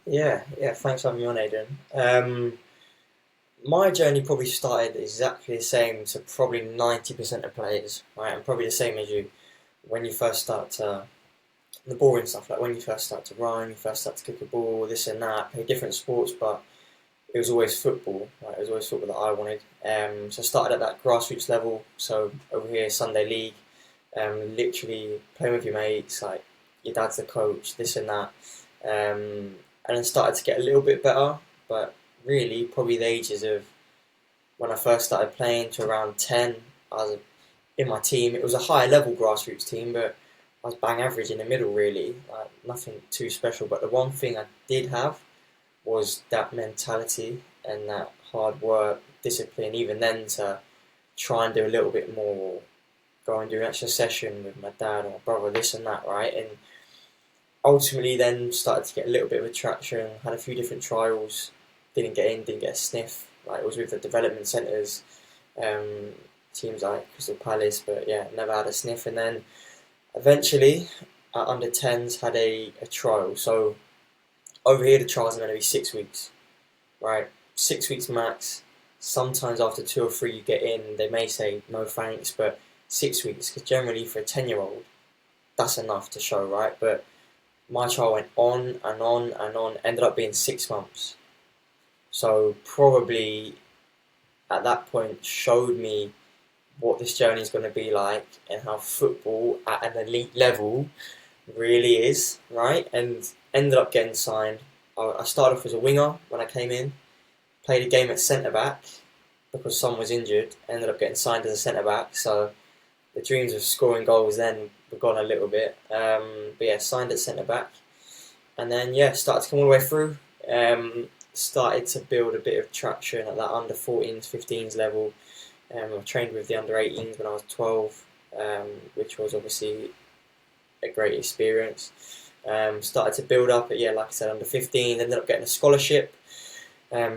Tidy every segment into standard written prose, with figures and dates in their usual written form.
Yeah. Thanks for having me on, Aidan. My journey probably started exactly the same to probably 90% of players, right? And probably the same as you. When you first start to, the boring stuff, like when you first start to run, you first start to kick a ball, this and that, play different sports, but it was always football, right? It was always football that I wanted. So I started at that grassroots level, so over here, Sunday League, literally playing with your mates, like your dad's the coach, this and that. And then started to get a little bit better, but really probably the ages of when I first started playing to around 10, I was in my team. It was a higher level grassroots team, but I was bang average in the middle really, nothing too special. But the one thing I did have was that mentality and that hard work, discipline, even then to try and do a little bit more, go and do an extra session with my dad or my brother, this and that, right? And ultimately then started to get a little bit of attraction, had a few different trials, didn't get in, didn't get a sniff. Like it was with the development centres, um, teams like Crystal Palace, but yeah, never had a sniff. And then eventually at under 10s had a trial. So over here the trials are going to be 6 weeks, right? 6 weeks max. Sometimes after 2 or 3 you get in, they may say no thanks, but 6 weeks, because generally for a 10-year-old, that's enough to show, right? But my trial went on and on and on, ended up being 6 months. So probably at that point showed me what this journey is going to be like and how football at an elite level really is, right? And ended up getting signed. I started off as a winger when I came in, played a game at centre back because someone was injured, ended up getting signed as a centre back. So the dreams of scoring goals then were gone a little bit. But yeah, signed at centre back. And then yeah, started to come all the way through. Started to build a bit of traction at that under 14s, 15s level. I trained with the under 18s when I was 12, which was obviously a great experience. Started to build up at, yeah, like I said, under 15s, ended up getting a scholarship.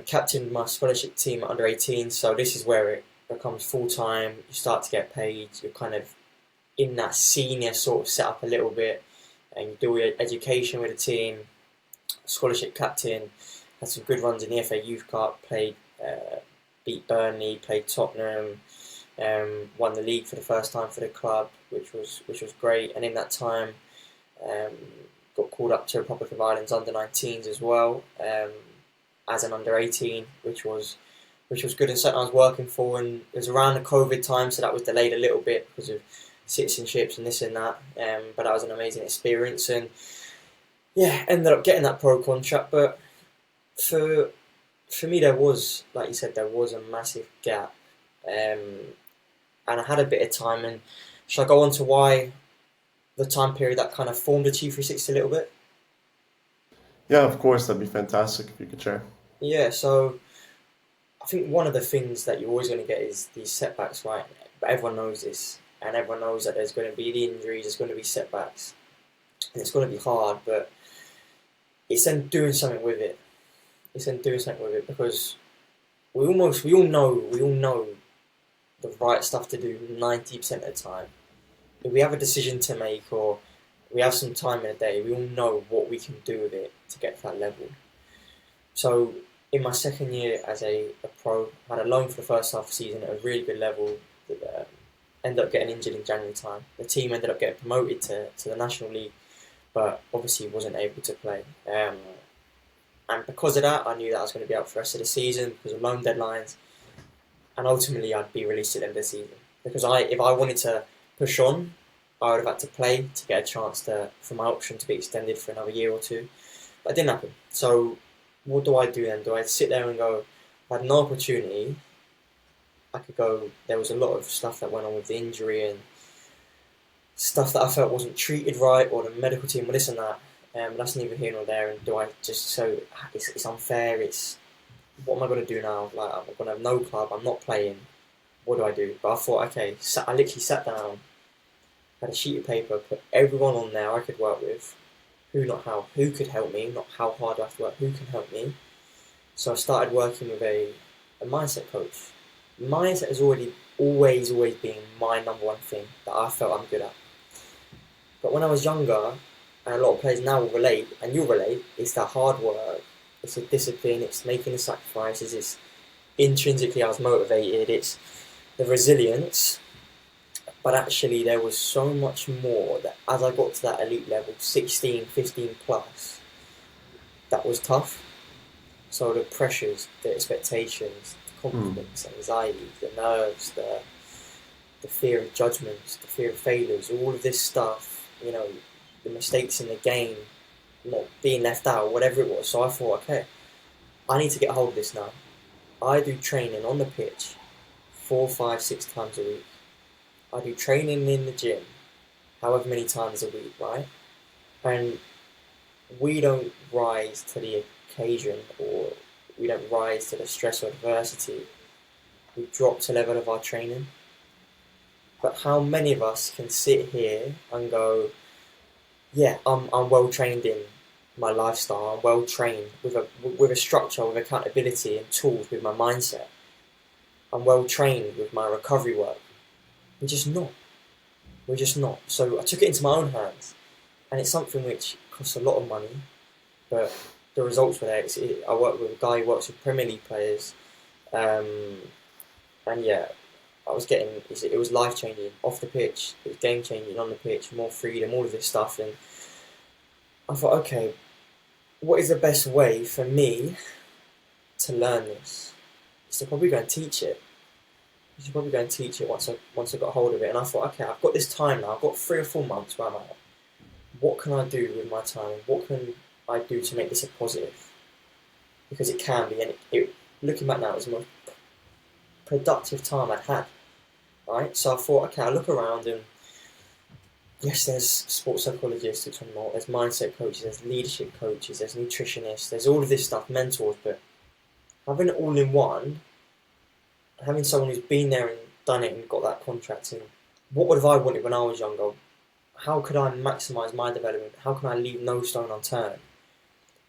Captained my scholarship team at under 18, so this is where it becomes full time. You start to get paid, you're kind of in that senior sort of setup a little bit, and you do your education with the team. Scholarship captain, had some good runs in the FA Youth Cup, beat Burnley, played Tottenham, won the league for the first time for the club, which was great. And in that time, um, got called up to Republic of Ireland's under 19s as well, as an under 18, which was good and something I was working for. And it was around the COVID time, so that was delayed a little bit because of citizenships and this and that. But that was an amazing experience, and yeah, ended up getting that pro contract. But for for me, there was, like you said, there was a massive gap, and I had a bit of time. And should I go on to why the time period that kind of formed the T360 a little bit? Yeah, of course, that'd be fantastic if you could share. Yeah, so I think one of the things that you're always going to get is these setbacks, right? But everyone knows this, and everyone knows that there's going to be the injuries, there's going to be setbacks, and it's going to be hard. But it's then doing something with it. It's then doing something with it because we all know the right stuff to do 90% of the time. If we have a decision to make or we have some time in a day, we all know what we can do with it to get to that level. So in my second year as a pro, I had a loan for the first half of the season at a really good level. Ended up getting injured in January time. The team ended up getting promoted to the National League, but obviously wasn't able to play. And because of that, I knew that I was going to be out for the rest of the season because of loan deadlines, and ultimately I'd be released at the end of the season. Because if I wanted to push on, I would have had to play to get a chance for my option to be extended for another year or two. But it didn't happen. So what do I do then? Do I sit there and go, I had no opportunity? I could go. There was a lot of stuff that went on with the injury and stuff that I felt wasn't treated right, or the medical team, or this and that. That's neither here nor there. And do I just so it's unfair? It's what am I going to do now? Like I'm going to have no club. I'm not playing. What do I do? But I thought, okay. I literally sat down, had a sheet of paper, put everyone on there I could work with. Who could help me? Not how hard I have to work. Who can help me? So I started working with a mindset coach. Mindset has always been my number one thing that I felt I'm good at. But when I was younger, and a lot of players now will relate, and you'll relate, it's that hard work, it's a discipline, it's making the sacrifices, it's intrinsically I was motivated, it's the resilience. But actually there was so much more that as I got to that elite level, 16, 15 plus, that was tough. So the pressures, the expectations, the confidence, anxiety, the nerves, the fear of judgments, the fear of failures, all of this stuff, you know, the mistakes in the game, not being left out, whatever it was. So I thought, okay, I need to get hold of this now. I do training on the pitch 4, 5, 6 times a week. I do training in the gym however many times a week, right? And we don't rise to the occasion, or we don't rise to the stress or adversity. We drop to the level of our training. But how many of us can sit here and go, yeah, I'm well trained in my lifestyle, I'm well trained with a structure, with accountability and tools, with my mindset. I'm well trained with my recovery work. We're just not. We're just not. So I took it into my own hands, and it's something which costs a lot of money, but the results were there. I work with a guy who works with Premier League players, and yeah, I was getting, it was life changing off the pitch, it was game changing on the pitch, more freedom, all of this stuff, and I thought, okay, what is the best way for me to learn this? It's to probably go and teach it. I should probably go and teach it once I got hold of it. And I thought, okay, I've got this time now. I've got 3 or 4 months where I'm at. What can I do with my time? What can I do to make this a positive? Because it can be. And looking back now, it was the most productive time I'd had. Right? So I thought, okay, I'll look around, and yes, there's sports psychologists who talk more. There's mindset coaches. There's leadership coaches. There's nutritionists. There's all of this stuff, mentors. But having it all in one, having someone who's been there and done it and got that contract, and what would have I wanted when I was younger? How could I maximise my development? How can I leave no stone unturned?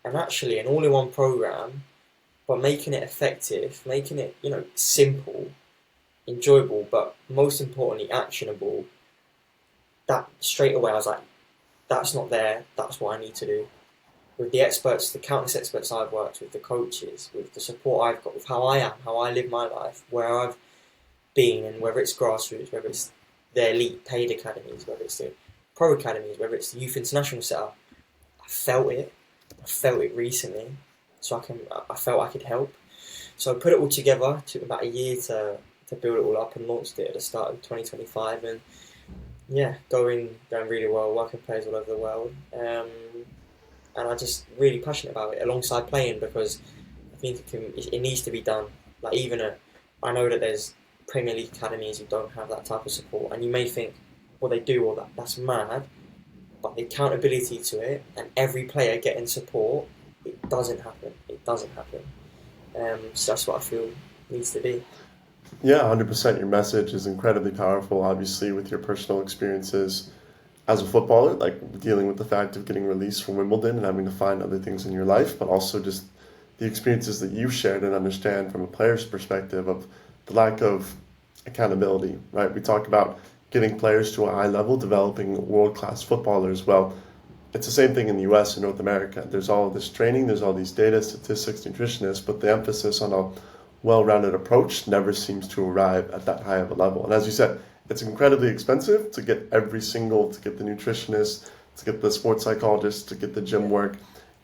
And actually, an all-in-one program, by making it effective, making it, you know, simple, enjoyable, but most importantly, actionable, that straight away I was like, that's not there, that's what I need to do. With the experts, the countless experts I've worked with, the coaches, with the support I've got, with how I am, how I live my life, where I've been, and whether it's grassroots, whether it's the elite paid academies, whether it's the pro academies, whether it's the youth international setup, I felt it recently, so I felt I could help. So I put it all together. It took about a year to build it all up, and launched it at the start of 2025, and yeah, going really well, working with players all over the world. And I'm just really passionate about it alongside playing, because I think it needs to be done. Like, I know that there's Premier League academies who don't have that type of support, and you may think, well, they do, or that's mad, but the accountability to it and every player getting support, it doesn't happen. So that's what I feel needs to be. Yeah, 100%. Your message is incredibly powerful, obviously, with your personal experiences as a footballer, like dealing with the fact of getting released from Wimbledon and having to find other things in your life, but also just the experiences that you've shared and understand from a player's perspective of the lack of accountability, right? We talk about getting players to a high level, developing world-class footballers. Well, it's the same thing in the US and North America. There's all this training, there's all these data, statistics, nutritionists, but the emphasis on a well-rounded approach never seems to arrive at that high of a level. And as you said, it's incredibly expensive to get to get the nutritionist, to get the sports psychologist, to get the gym work.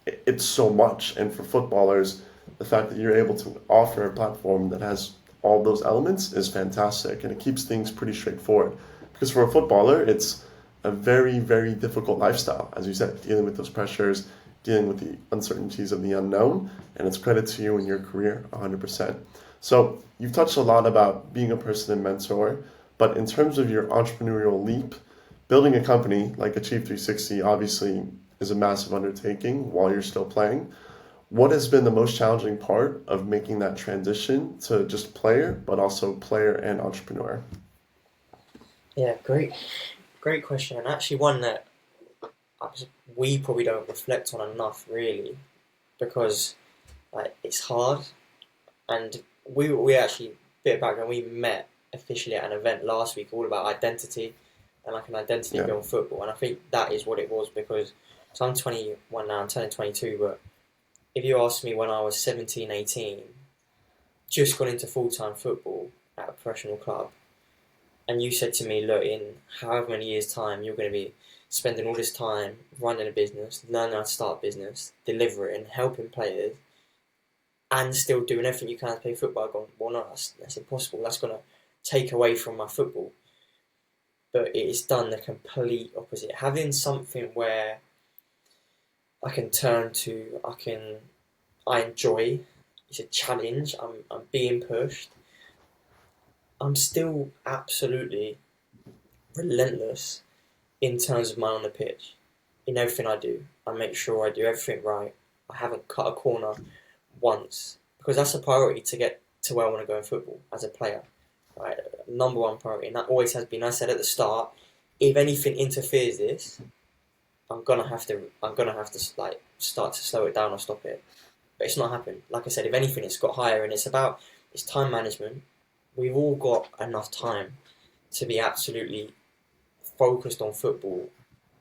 It's so much. And for footballers, the fact that you're able to offer a platform that has all those elements is fantastic. And it keeps things pretty straightforward. Because for a footballer, it's a very, very difficult lifestyle. As you said, dealing with those pressures, dealing with the uncertainties of the unknown. And it's credit to you and your career, 100%. So you've touched a lot about being a person and mentor. But in terms of your entrepreneurial leap, building a company like Achieve 360 obviously is a massive undertaking while you're still playing. What has been the most challenging part of making that transition to just player, but also player and entrepreneur? Yeah, great question, and actually one that we probably don't reflect on enough, really, because it's hard. And we actually, bit of background, we met officially at an event last week all about identity and like an identity beyond football, and I think that is what it was, because So I'm 21 now, I'm turning 22, but if you asked me when I was 17, 18, just got into full-time football at a professional club, and you said to me, look, in however many years' time, you're going to be spending all this time running a business, learning how to start a business, delivering, helping players, and still doing everything you can to play football. Going, well, no, that's impossible. That's going to take away from my football. But it's done the complete opposite. Having something where I can turn to, I enjoy. It's a challenge. I'm being pushed. I'm still absolutely relentless in terms of my on the pitch. In everything I do, I make sure I do everything right. I haven't cut a corner once because that's a priority to get to where I want to go in football as a player. Right, number one priority, and that always has been. I said at the start, if anything interferes this, I'm gonna have to like start to slow it down or stop it. But it's not happened. Like I said, if anything, it's got higher, and it's time management. We've all got enough time to be absolutely focused on football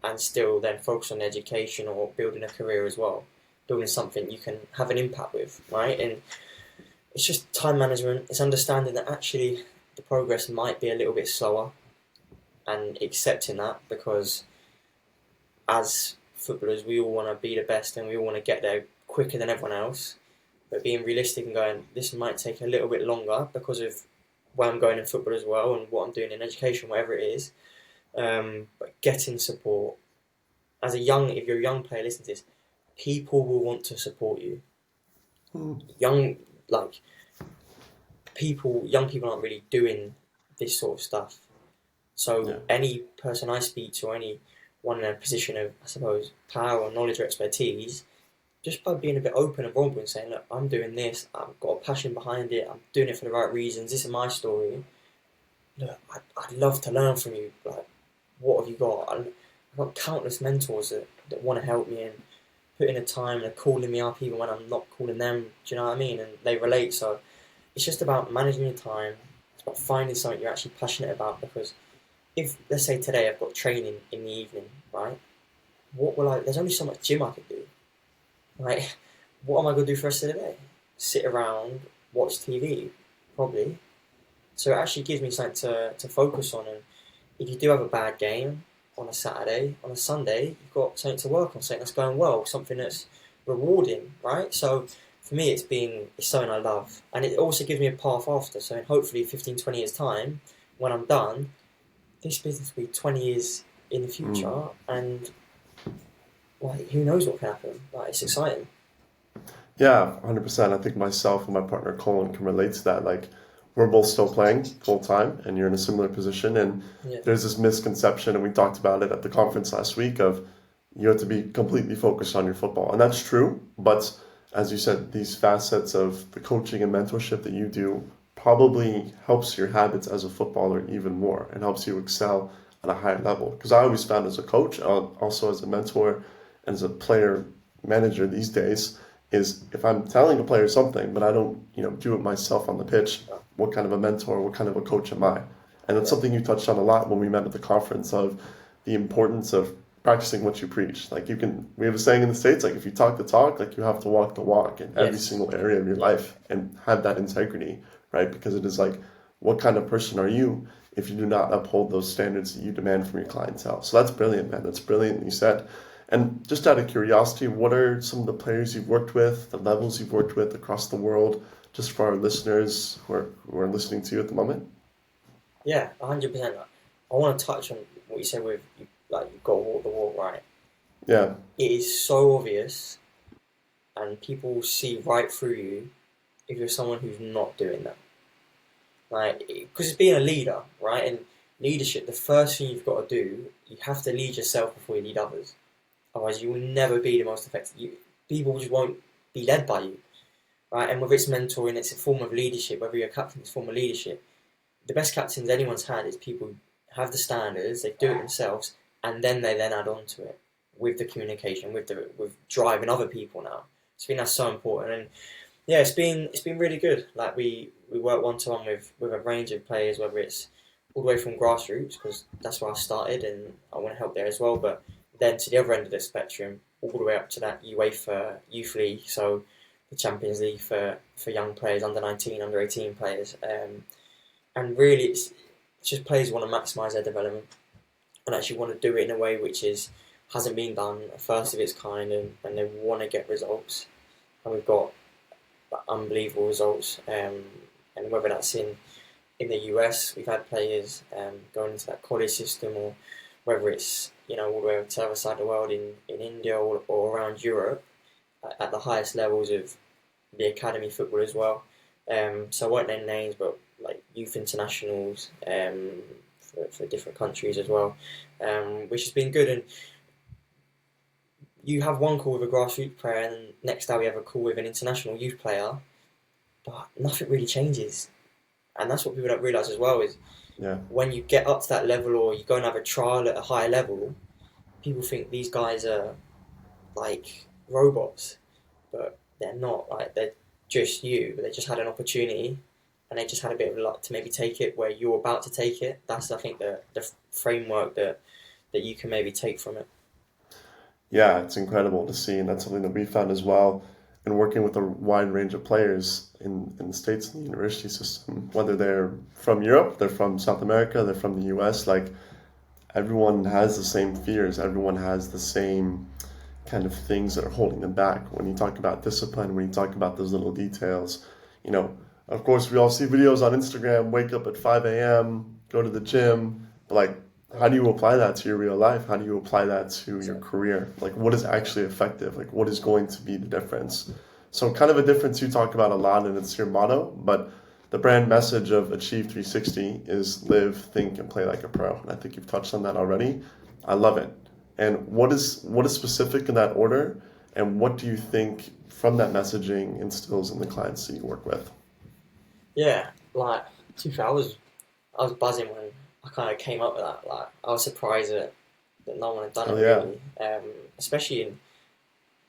and still then focus on education or building a career as well, building something you can have an impact with, right? And it's just time management. It's understanding that actually the progress might be a little bit slower and accepting that because as footballers, we all want to be the best and we all want to get there quicker than everyone else. But being realistic and going, this might take a little bit longer because of where I'm going in football as well and what I'm doing in education, whatever it is. But getting support. If you're a young player, listen to this. People will want to support you. Young people aren't really doing this sort of stuff. So any person I speak to, or anyone in a position of, I suppose, power or knowledge or expertise, just by being a bit open and vulnerable and saying, look, I'm doing this, I've got a passion behind it, I'm doing it for the right reasons, this is my story. Look, I'd love to learn from you. Like, what have you got? I've got countless mentors that want to help me and put in the time and are calling me up even when I'm not calling them. Do you know what I mean? And they relate. So it's just about managing your time. It's about finding something you're actually passionate about. Because if, let's say today I've got training in the evening, right? There's only so much gym I could do, right? What am I going to do for the rest of the day? Sit around, watch TV, probably. So it actually gives me something to focus on. And if you do have a bad game on a Saturday, on a Sunday, you've got something to work on, something that's going well, something that's rewarding, right? So for me, it's something I love. And it also gives me a path after. So in hopefully 15, 20 years' time, when I'm done, this business will be 20 years in the future. And who knows what can happen? It's exciting. Yeah, 100%. I think myself and my partner Colin can relate to that. Like, we're both still playing full time, and you're in a similar position. And there's this misconception, and we talked about it at the conference last week, of you have to be completely focused on your football. And that's true. But as you said, these facets of the coaching and mentorship that you do probably helps your habits as a footballer even more and helps you excel at a higher level. Because I always found as a coach, also as a mentor, and as a player manager these days, is if I'm telling a player something, but I don't, do it myself on the pitch, what kind of a mentor, what kind of a coach am I? And that's something you touched on a lot when we met at the conference, of the importance of practicing what you preach. Like, we have a saying in the States, like, if you talk the talk, like, you have to walk the walk in every single area of your life and have that integrity, right? Because it is like, what kind of person are you if you do not uphold those standards that you demand from your clientele? So that's brilliant, man. That's brilliant, you said. And just out of curiosity, what are some of the players you've worked with, the levels you've worked with across the world, just for our listeners who are listening to you at the moment? Yeah, 100%. I want to touch on what you said with, you've got to walk the walk, right? Yeah. It is so obvious, and people see right through you if you're someone who's not doing that. Because it's being a leader, right? And leadership, the first thing you've got to do, you have to lead yourself before you lead others. Otherwise, you will never be the most effective. People just won't be led by you, right? And whether it's mentoring, it's a form of leadership. Whether you're a captain, it's a form of leadership. The best captains anyone's had is people who have the standards, they do it themselves, and then they add on to it with the communication, with driving other people now. So I think that's so important. And yeah, it's been really good. Like, we work one-to-one with a range of players, whether it's all the way from grassroots, because that's where I started and I want to help there as well, but then to the other end of the spectrum, all the way up to that UEFA Youth League, so the Champions League for young players, under 19, under 18 players. And really, it's just players who want to maximise their development and actually want to do it in a way which hasn't been done, first of its kind, and they want to get results. And we've got unbelievable results. And whether that's in the US, we've had players going into that college system, or whether it's all the way over to the other side of the world in India or around Europe at the highest levels of the academy football as well. So I won't name names, but like youth internationals for different countries as well, which has been good. And you have one call with a grassroots player, and next day we have a call with an international youth player, but nothing really changes. And that's what people don't realise as well, is when you get up to that level, or you go and have a trial at a higher level, people think these guys are like robots, but they're not. Like, they're just you. They just had an opportunity, and they just had a bit of luck to maybe take it where you're about to take it. That's, I think, the framework that you can maybe take from it. Yeah, it's incredible to see, and that's something that we found as well in working with a wide range of players in the States, in the university system, whether they're from Europe, they're from South America, they're from the US, like everyone has the same fears, everyone has the same kind of things that are holding them back. When you talk about discipline, when you talk about those little details, of course we all see videos on Instagram, wake up at 5 a.m., go to the gym, but like, how do you apply that to your real life? How do you apply that to your career? Like, what is actually effective? Like, what is going to be the difference? So kind of a difference you talk about a lot, and it's your motto, but the brand message of Achieve 360 is live, think, and play like a pro. And I think you've touched on that already. I love it. And what is specific in that order? And what do you think from that messaging instills in the clients that you work with? Yeah, like, I was buzzing when I kind of came up with that. Like, I was surprised that no one had done it really, especially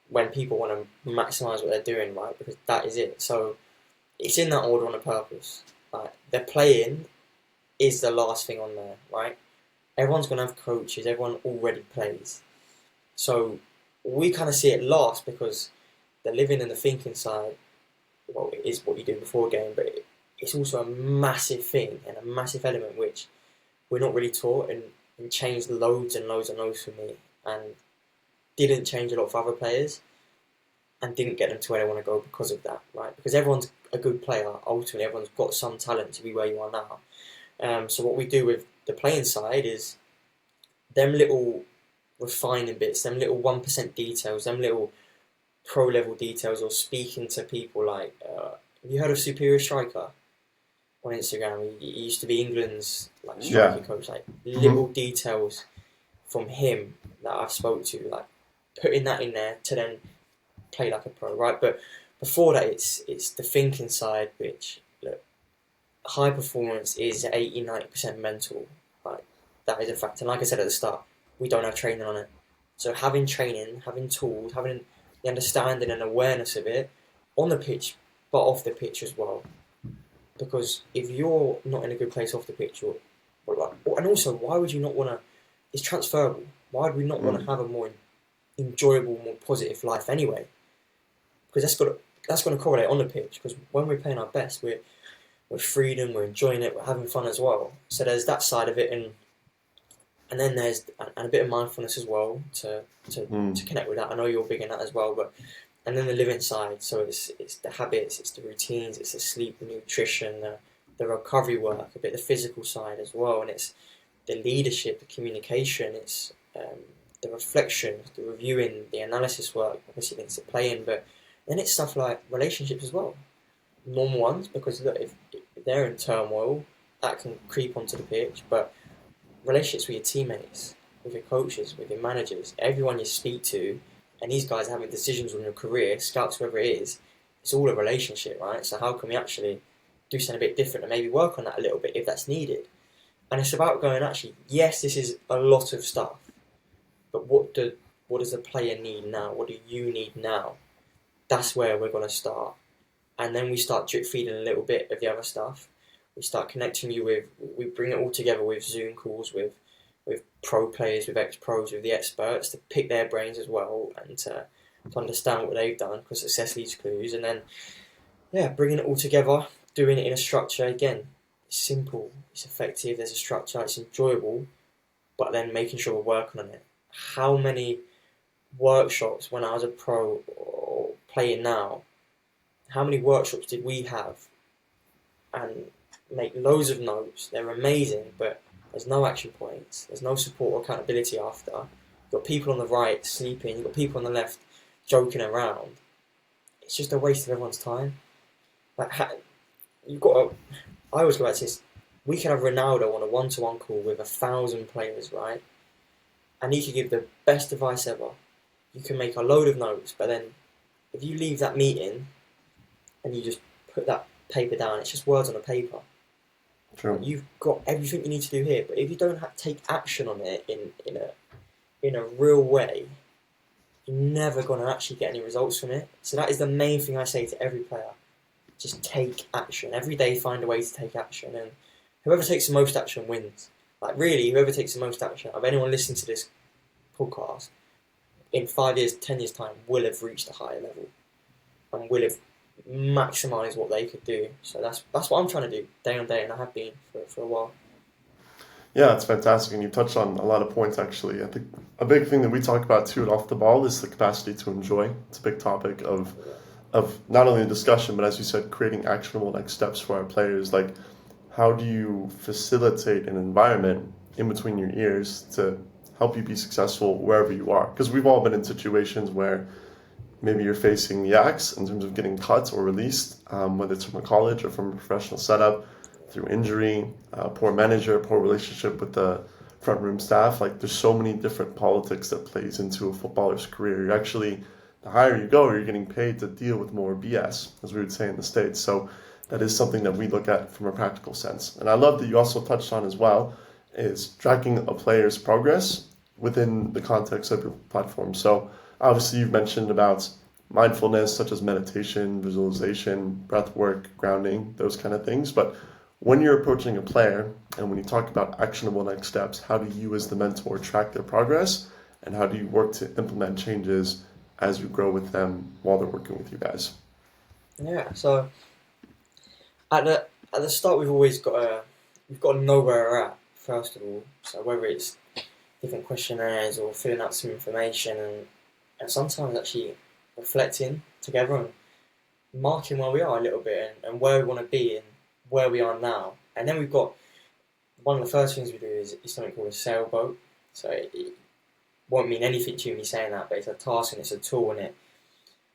when people want to maximise what they're doing, right? Because that is it. So it's in that order on a purpose. Like, they're playing is the last thing on there, right? Everyone's going to have coaches. Everyone already plays. So we kind of see it last because the living and the thinking side, well, it is what you do before a game, but it's also a massive thing and a massive element which we're not really taught, and changed loads and loads and loads for me, and didn't change a lot for other players, and didn't get them to where they want to go because of that, right? Because everyone's a good player, ultimately everyone's got some talent to be where you are now. So what we do with the playing side is them little refining bits, them little 1% details, them little pro level details, or speaking to people like, have you heard of Superior Striker? On Instagram, he used to be England's striker coach. Like, little details from him that I've spoke to, like putting that in there to then play like a pro, right? But before that, it's the thinking side, which, look, high performance is 80-90% mental. Like, that is a fact. And like I said at the start, we don't have training on it. So having training, having tools, having the understanding and awareness of it on the pitch, but off the pitch as well. Because if you're not in a good place off the pitch, and also, why would you not want to? It's transferable. Why would we not want to have a more enjoyable, more positive life anyway? Because that's going to correlate on the pitch. Because when we're playing our best, we're freedom, we're enjoying it, we're having fun as well. So there's that side of it, and then there's a bit of mindfulness as well to connect with that. I know you're big in that as well, and then the living side, so it's the habits, it's the routines, it's the sleep, the nutrition, the recovery work, a bit of the physical side as well, and it's the leadership, the communication, it's the reflection, the reviewing, the analysis work, obviously links to playing, but then it's stuff like relationships as well. Normal ones, because look, if they're in turmoil, that can creep onto the pitch, but relationships with your teammates, with your coaches, with your managers, everyone you speak to, and these guys are having decisions on your career, scouts, whoever it is, it's all a relationship, right? So how can we actually do something a bit different and maybe work on that a little bit if that's needed? And it's about going, actually, yes, this is a lot of stuff, but what does the player need now? What do you need now? That's where we're going to start. And then we start drip feeding a little bit of the other stuff. We start connecting you with, we bring it all together with Zoom calls, with with pro players, with ex-pros, with the experts to pick their brains as well and to understand what they've done, because success leaves clues, and then bringing it all together, doing it in a structure again. It's simple, it's effective, there's a structure, it's enjoyable, but then making sure we're working on it. How many workshops when I was a pro or playing now, how many workshops did we have and make loads of notes? They're amazing, but there's no action points, there's no support or accountability after. You've got people on the right sleeping, you've got people on the left joking around. It's just a waste of everyone's time. Like, you've got to, I always go back to this, we can have Ronaldo on a one-to-one call with 1,000 players, right? And he could give the best advice ever. You can make a load of notes, but then if you leave that meeting and you just put that paper down, it's just words on a paper. True. You've got everything you need to do here, but if you don't take action on it in a real way, you're never going to actually get any results from it. So that is the main thing I say to every player. Just take action. Every day find a way to take action, and whoever takes the most action wins. Like, really, whoever takes the most action of anyone listening to this podcast in 5 years, 10 years time will have reached a higher level and will have maximised what they could do. So that's what I'm trying to do day on day, and I have been for a while. Yeah, it's fantastic, and you touched on a lot of points, actually. I think a big thing that we talk about, too, at Off the Ball is the capacity to enjoy. It's a big topic of not only discussion, but as you said, creating actionable next steps for our players. Like, how do you facilitate an environment in between your ears to help you be successful wherever you are? Because we've all been in situations where maybe you're facing the axe in terms of getting cut or released, whether it's from a college or from a professional setup, through injury, poor manager, poor relationship with the front room staff. Like, there's so many different politics that plays into a footballer's career. You're actually, the higher you go, you're getting paid to deal with more BS, as we would say in the States. So that is something that we look at from a practical sense. And I love that you also touched on as well, is tracking a player's progress within the context of your platform. So obviously you've mentioned about mindfulness, such as meditation, visualization, breath work, grounding, those kind of things. But when you're approaching a player and when you talk about actionable next steps, how do you as the mentor track their progress, and how do you work to implement changes as you grow with them while they're working with you guys? Yeah, so at the start we've got to know where we're at, first of all. So whether it's different questionnaires or filling out some information, and sometimes actually reflecting together and marking where we are a little bit and where we want to be and where we are now. And then we've got, one of the first things we do is something called a sailboat. So it won't mean anything to you me saying that, but it's a task and it's a tool, and it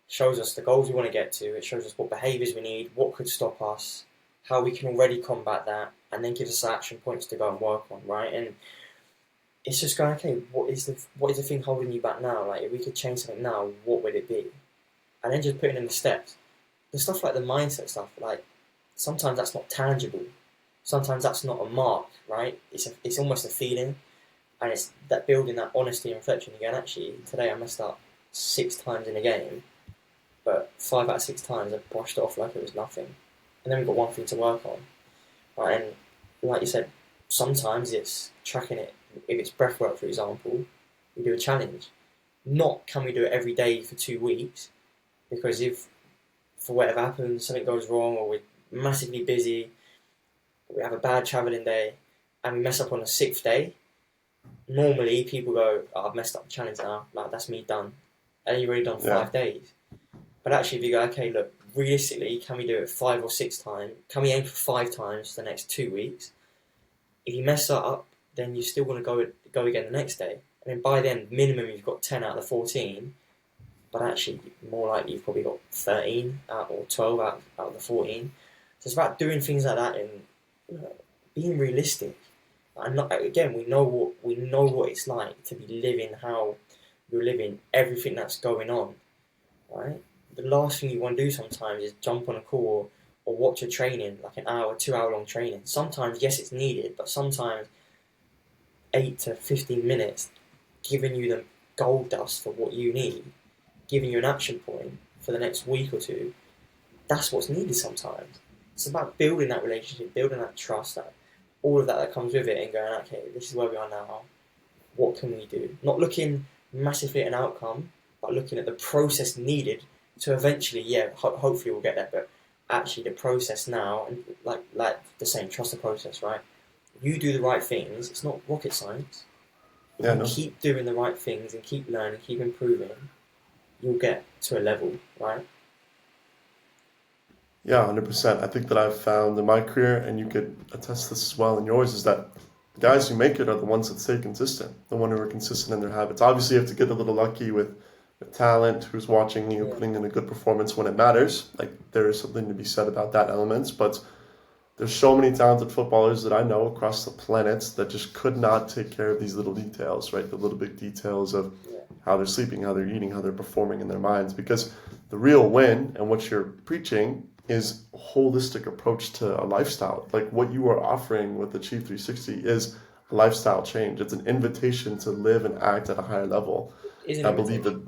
shows us the goals we want to get to. It shows us what behaviours we need, what could stop us, how we can already combat that, and then gives us action points to go and work on, right? And it's just going, okay, what is the thing holding you back now? Like, if we could change something now, what would it be? And then just putting in the steps. The stuff like the mindset stuff, like, sometimes that's not tangible. Sometimes that's not a mark, right? It's almost a feeling. And it's that building that honesty and reflection again. Actually, today I messed up 6 times in a game, but 5 out of 6 times I brushed it off like it was nothing. And then we've got one thing to work on, right? And like you said, sometimes it's tracking it. If it's breath work, for example, we do a challenge. Not can we do it every day for 2 weeks, because if for whatever happens, something goes wrong, or we're massively busy, we have a bad travelling day, and we mess up on the 6th day, normally people go, oh, I've messed up the challenge now, like, that's me done. And you've already done 5 days. But actually, if you go, okay, look, realistically, can we do it 5 or 6 times? Can we aim for 5 times for the next 2 weeks? If you mess up, then you're still going to go again the next day. And then by then, minimum, you've got 10 out of the 14. But actually, more likely, you've probably got 13 out or 12 out of the 14. So it's about doing things like that and being realistic. And not, again, we know what it's like to be living how you're living, everything that's going on, right? The last thing you want to do sometimes is jump on a call or watch a training, like an hour, 2 hour long training. Sometimes, yes, it's needed, but sometimes 8 to 15 minutes giving you the gold dust for what you need, giving you an action point for the next week or two, that's what's needed sometimes. It's about building that relationship, building that trust, all of that comes with it, and going, okay, this is where we are now. what can we do? Not looking massively at an outcome, but looking at the process needed to eventually, hopefully we'll get there, but actually the process now, and like the saying, trust the process, right? You do the right things, it's not rocket science. If you keep doing the right things and keep learning, keep improving, you'll get to a level, right? Yeah, 100%. I think that I've found in my career, and you could attest this as well in yours, is that the guys who make it are the ones that stay consistent, the one who are consistent in their habits. Obviously, you have to get a little lucky with talent, who's watching you, putting in a good performance when it matters. Like, there is something to be said about that element, but there's so many talented footballers that I know across the planet that just could not take care of these little details, right? The little big details of how they're sleeping, how they're eating, how they're performing in their minds. Because the real win and what you're preaching is a holistic approach to a lifestyle. Like what you are offering with Achieve 360 is a lifestyle change. It's an invitation to live and act at a higher level. I believe that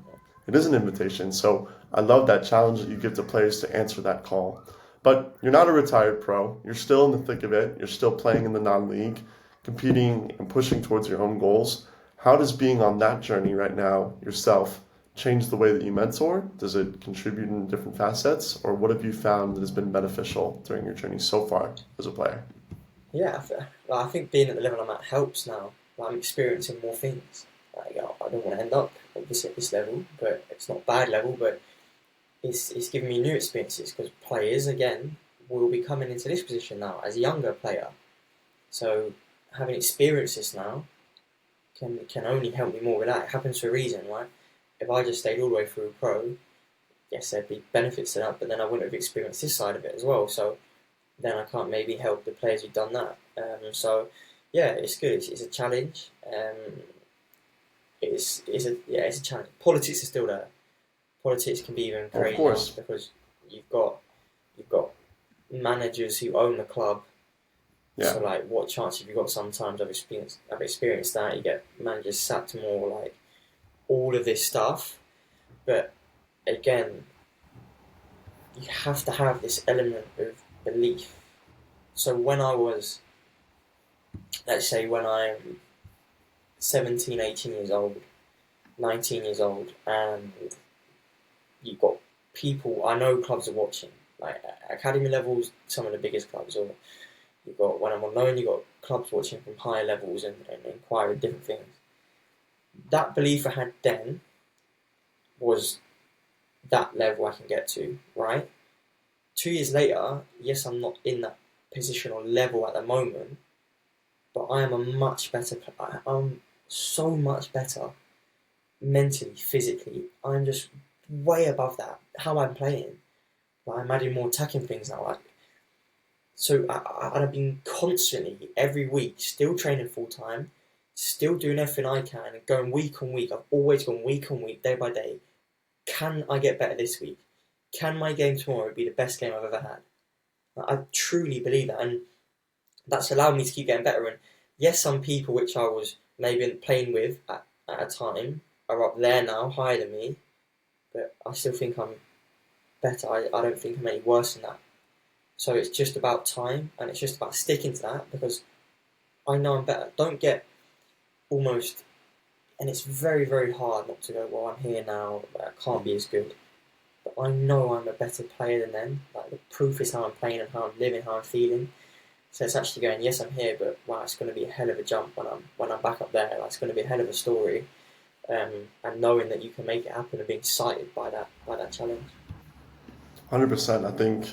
it is an invitation. So I love that challenge that you give to players to answer that call. But you're not a retired pro. You're still in the thick of it. You're still playing in the non-league, competing and pushing towards your own goals. How does being on that journey right now yourself change the way that you mentor? Does it contribute in different facets? Or what have you found that has been beneficial during your journey so far as a player? Yeah, I think being at the level I'm at helps now. I'm experiencing more things. I don't want to end up at this level, but it's not a bad level, but it's giving me new experiences because players, again, will be coming into this position now as a younger player. So having experienced this now can only help me more with that. It happens for a reason, right? If I just stayed all the way through pro, yes, there'd be benefits to that, but then I wouldn't have experienced this side of it as well. So then I can't maybe help the players who've done that. So yeah, it's good. It's a challenge. It's a challenge. Politics is still there. Politics can be even crazier because you've got managers who own the club. Yeah. So like, what chance have you got? Sometimes I've experienced that. You get managers sacked more, like all of this stuff. But again, you have to have this element of belief. So when I was, let's say when I'm 17, 18 years old, 19 years old, and you've got people, I know clubs are watching, like academy levels, some of the biggest clubs, or you've got, when I'm on loan, you've got clubs watching from higher levels and inquiring different things. That belief I had then was that level I can get to, right? 2 years later, yes, I'm not in that position or level at the moment, but I am a much better player. I'm so much better mentally, physically. I'm just way above that. How I'm playing, like I'm adding more attacking things now. So I've been constantly every week still training full time, still doing everything I can, and going week on week. I've always gone week on week, day by day. Can I get better this week? Can my game tomorrow be the best game I've ever had? I truly believe that, and that's allowed me to keep getting better. And yes, some people which I was maybe playing with at a time are up there now, higher than me, but I still think I'm better. I don't think I'm any worse than that. So it's just about time, and it's just about sticking to that, because I know I'm better. Don't get almost, and it's very, very hard not to go, well, I'm here now, I can't be as good. But I know I'm a better player than them. Like, the proof is how I'm playing and how I'm living, how I'm feeling. So it's actually going, yes, I'm here, but wow, it's going to be a hell of a jump when I'm back up there. Like, it's going to be a hell of a story. And knowing that you can make it happen and being excited by that challenge. 100%. I think,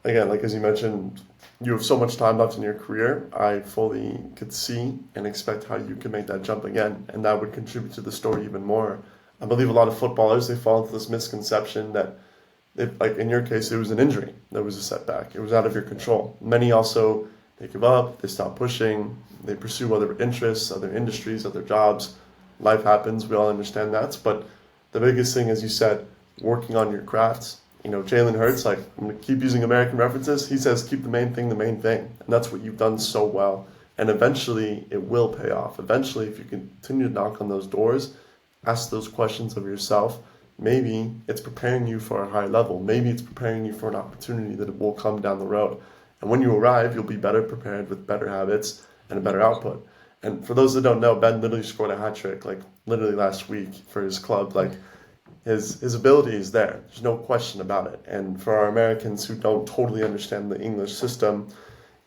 again, like as you mentioned, you have so much time left in your career. I fully could see and expect how you can make that jump again, and that would contribute to the story even more. I believe a lot of footballers, they fall into this misconception that, like in your case, it was an injury, that was a setback. It was out of your control. Many also, they give up, they stop pushing, they pursue other interests, other industries, other jobs. Life happens, we all understand that. But the biggest thing, as you said, working on your crafts. You know, Jalen Hurts, like, I'm going to keep using American references. He says, keep the main thing. And that's what you've done so well. And eventually, it will pay off. Eventually, if you continue to knock on those doors, ask those questions of yourself, maybe it's preparing you for a higher level. Maybe it's preparing you for an opportunity that will come down the road. And when you arrive, you'll be better prepared with better habits and a better output. And for those that don't know, Ben literally scored a hat trick like literally last week for his club. Like his ability is there. There's no question about it. And for our Americans who don't totally understand the English system,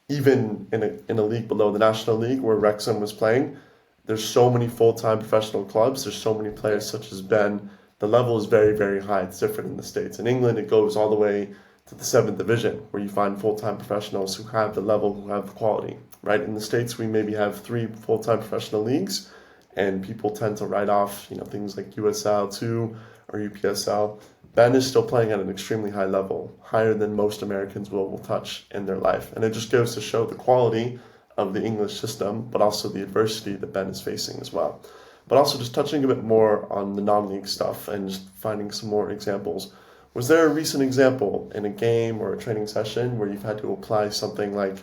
even in a league below the National League where Wrexham was playing, there's so many full-time professional clubs. There's so many players such as Ben. The level is very, very high. It's different in the States. In England, it goes all the way to the 7th division, where you find full-time professionals who have the level, who have the quality, right? In the States, we maybe have 3 full-time professional leagues, and people tend to write off, things like USL2 or UPSL. Ben is still playing at an extremely high level, higher than most Americans will touch in their life. And it just goes to show the quality of the English system, but also the adversity that Ben is facing as well. But also just touching a bit more on the non-league stuff and just finding some more examples. Was there a recent example in a game or a training session where you've had to apply something like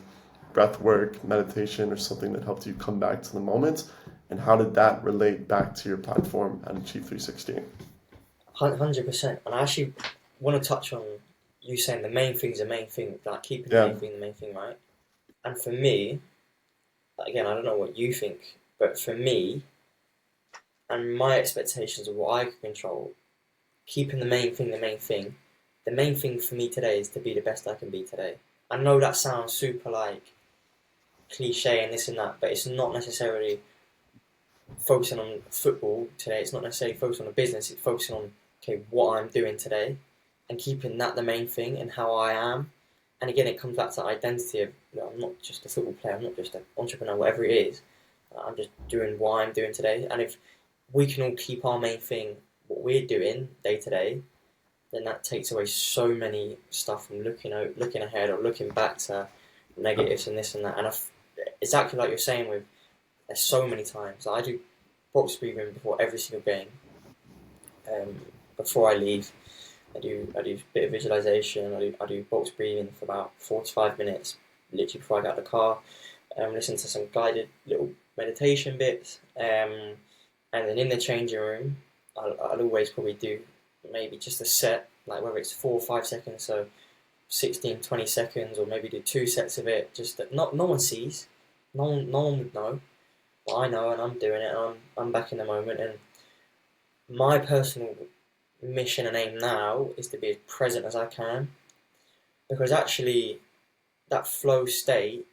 breath work, meditation, or something that helped you come back to the moment? And how did that relate back to your platform at Achieve 360? 100%. And I actually want to touch on you saying the main thing's the main thing, like keeping the main thing, right? And for me, again, I don't know what you think, but for me, and my expectations of what I can control, keeping the main thing the main thing for me today is to be the best I can be today. I know that sounds super cliche and this and that, but it's not necessarily focusing on football today. It's not necessarily focusing on the business. It's focusing on, okay, what I'm doing today and keeping that the main thing and how I am. And again, it comes back to identity of, I'm not just a football player, I'm not just an entrepreneur, whatever it is. I'm just doing what I'm doing today. And if we can all keep our main thing, what we're doing day to day, then that takes away so many stuff from looking ahead or looking back to negatives and this and that. And exactly like you're saying, there's so many times I do box breathing before every single game. Before I leave, I do a bit of visualization. I do box breathing for about 4 to 5 minutes, literally before I get out of the car. Listen to some guided little meditation bits, and then in the changing room, I'll always probably do maybe just a set, like whether it's 4 or 5 seconds, so 16, 20 seconds, or maybe do 2 sets of it, just that no one sees, no one would know, but I know, and I'm doing it, and I'm back in the moment. And my personal mission and aim now is to be as present as I can, because actually that flow state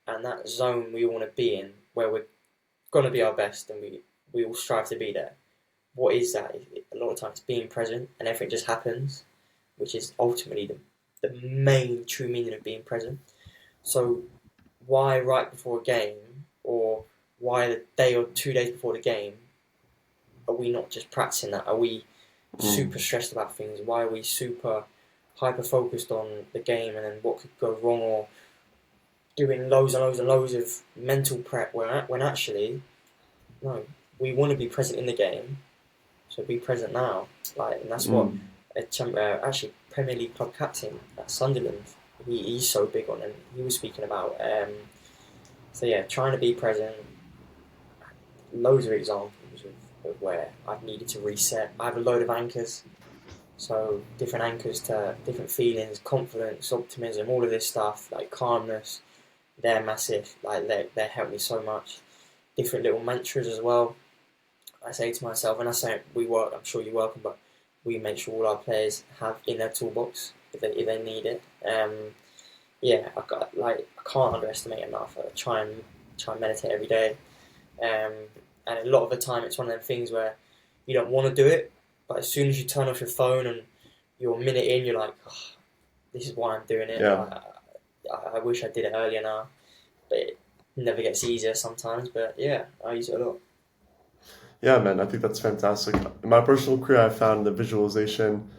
and that zone we want to be in, where we're going to be our best and we all strive to be there. What is that? A lot of times being present and everything just happens, which is ultimately the main true meaning of being present. So why right before a game, or why the day or 2 days before the game, are we not just practicing that? Are we super stressed about things? Why are we super hyper focused on the game and then what could go wrong, or doing loads and loads and loads of mental prep when actually, no, we want to be present in the game, so be present now. And that's what actually Premier League club captain at Sunderland, he's so big on, and he was speaking about. So yeah, trying to be present. Loads of examples of where I've needed to reset. I have a load of anchors, so different anchors to different feelings, confidence, optimism, all of this stuff, like calmness. They're massive. They help me so much. Different little mantras as well. I say to myself, and I say we work. I'm sure you work them, but we make sure all our players have in their toolbox if they need it. I can't underestimate enough. I try and meditate every day. And a lot of the time it's one of them things where you don't want to do it, but as soon as you turn off your phone and you're a minute in, you're like, this is why I'm doing it. Yeah. I wish I did it earlier now, but it never gets easier sometimes. But yeah, I use it a lot. Yeah, man, I think that's fantastic. In my personal career, I've found the visualization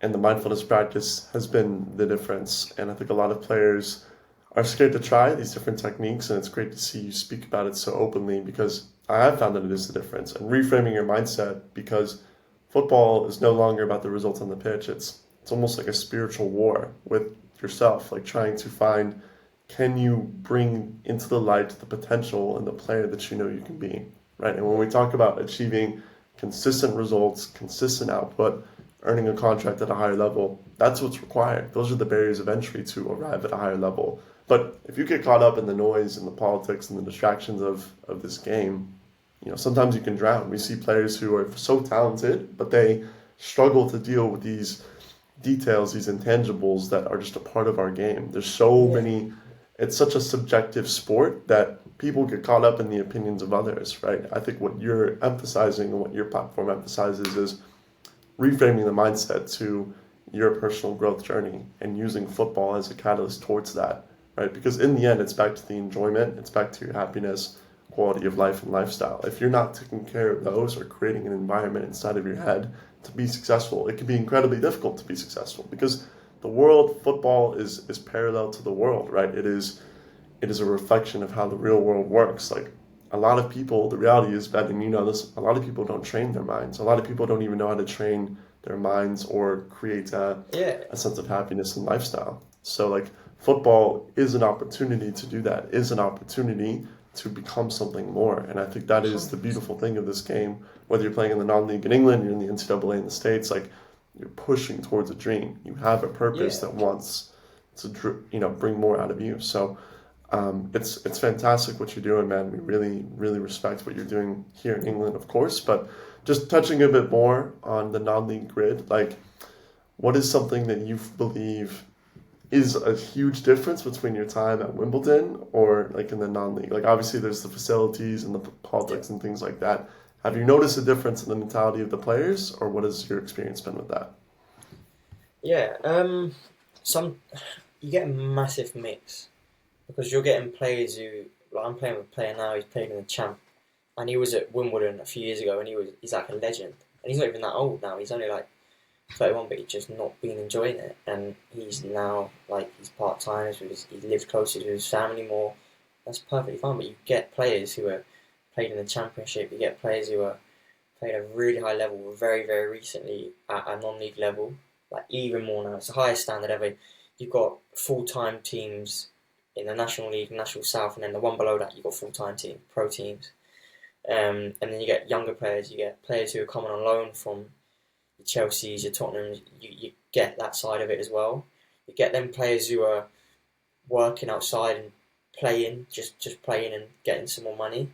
and the mindfulness practice has been the difference. And I think a lot of players are scared to try these different techniques, and it's great to see you speak about it so openly, because I have found that it is the difference. And reframing your mindset, because football is no longer about the results on the pitch. It's almost like a spiritual war with yourself, like trying to find, can you bring into the light the potential in the player that you know you can be, right? And when we talk about achieving consistent results, consistent output, earning a contract at a higher level. That's what's required. Those are the barriers of entry to arrive at a higher level. But if you get caught up in the noise and the politics and the distractions of this game, sometimes you can drown. We see players who are so talented, but they struggle to deal with these details, these intangibles that are just a part of our game. There's so many, it's such a subjective sport that people get caught up in the opinions of others, right? I think what you're emphasizing and what your platform emphasizes is reframing the mindset to your personal growth journey and using football as a catalyst towards that, right? Because in the end, it's back to the enjoyment, it's back to your happiness, quality of life, and lifestyle. If you're not taking care of those or creating an environment inside of your head to be successful, it can be incredibly difficult to be successful because the world, football is parallel to the world, right? It is a reflection of how the real world works. Like a lot of people, the reality is that, and you know this, a lot of people don't train their minds. A lot of people don't even know how to train their minds or create a sense of happiness and lifestyle. So like football is an opportunity to do that, is an opportunity to become something more. And I think that is the beautiful thing of this game. Whether you're playing in the non-league in England, you're in the NCAA in the States, like you're pushing towards a dream. You have a purpose that wants to, bring more out of you. So it's fantastic what you're doing, man. We really, really respect what you're doing here in England, of course. But just touching a bit more on the non-league grid, like what is something that you believe is a huge difference between your time at Wimbledon or like in the non-league? Like obviously there's the facilities and the politics and things like that. Have you noticed a difference in the mentality of the players, or what has your experience been with that? Yeah, you get a massive mix because you're getting players who, like I'm playing with a player now, he's playing in the champ, and he was at Wimbledon a few years ago, and he's like a legend, and he's not even that old now. He's only like 31, but he's just not been enjoying it, and he's now like he's part-time, he lives closer to his family more. That's perfectly fine, but you get players who are played in the championship, you get players who are played at a really high level very, very recently at a non-league level, like even more now. It's the highest standard ever. You've got full-time teams in the National League, National South, and then the one below that you've got full-time pro teams. And then you get younger players, you get players who are coming on loan from your Chelseas, your Tottenhams. You get that side of it as well. You get them players who are working outside and playing, just playing and getting some more money.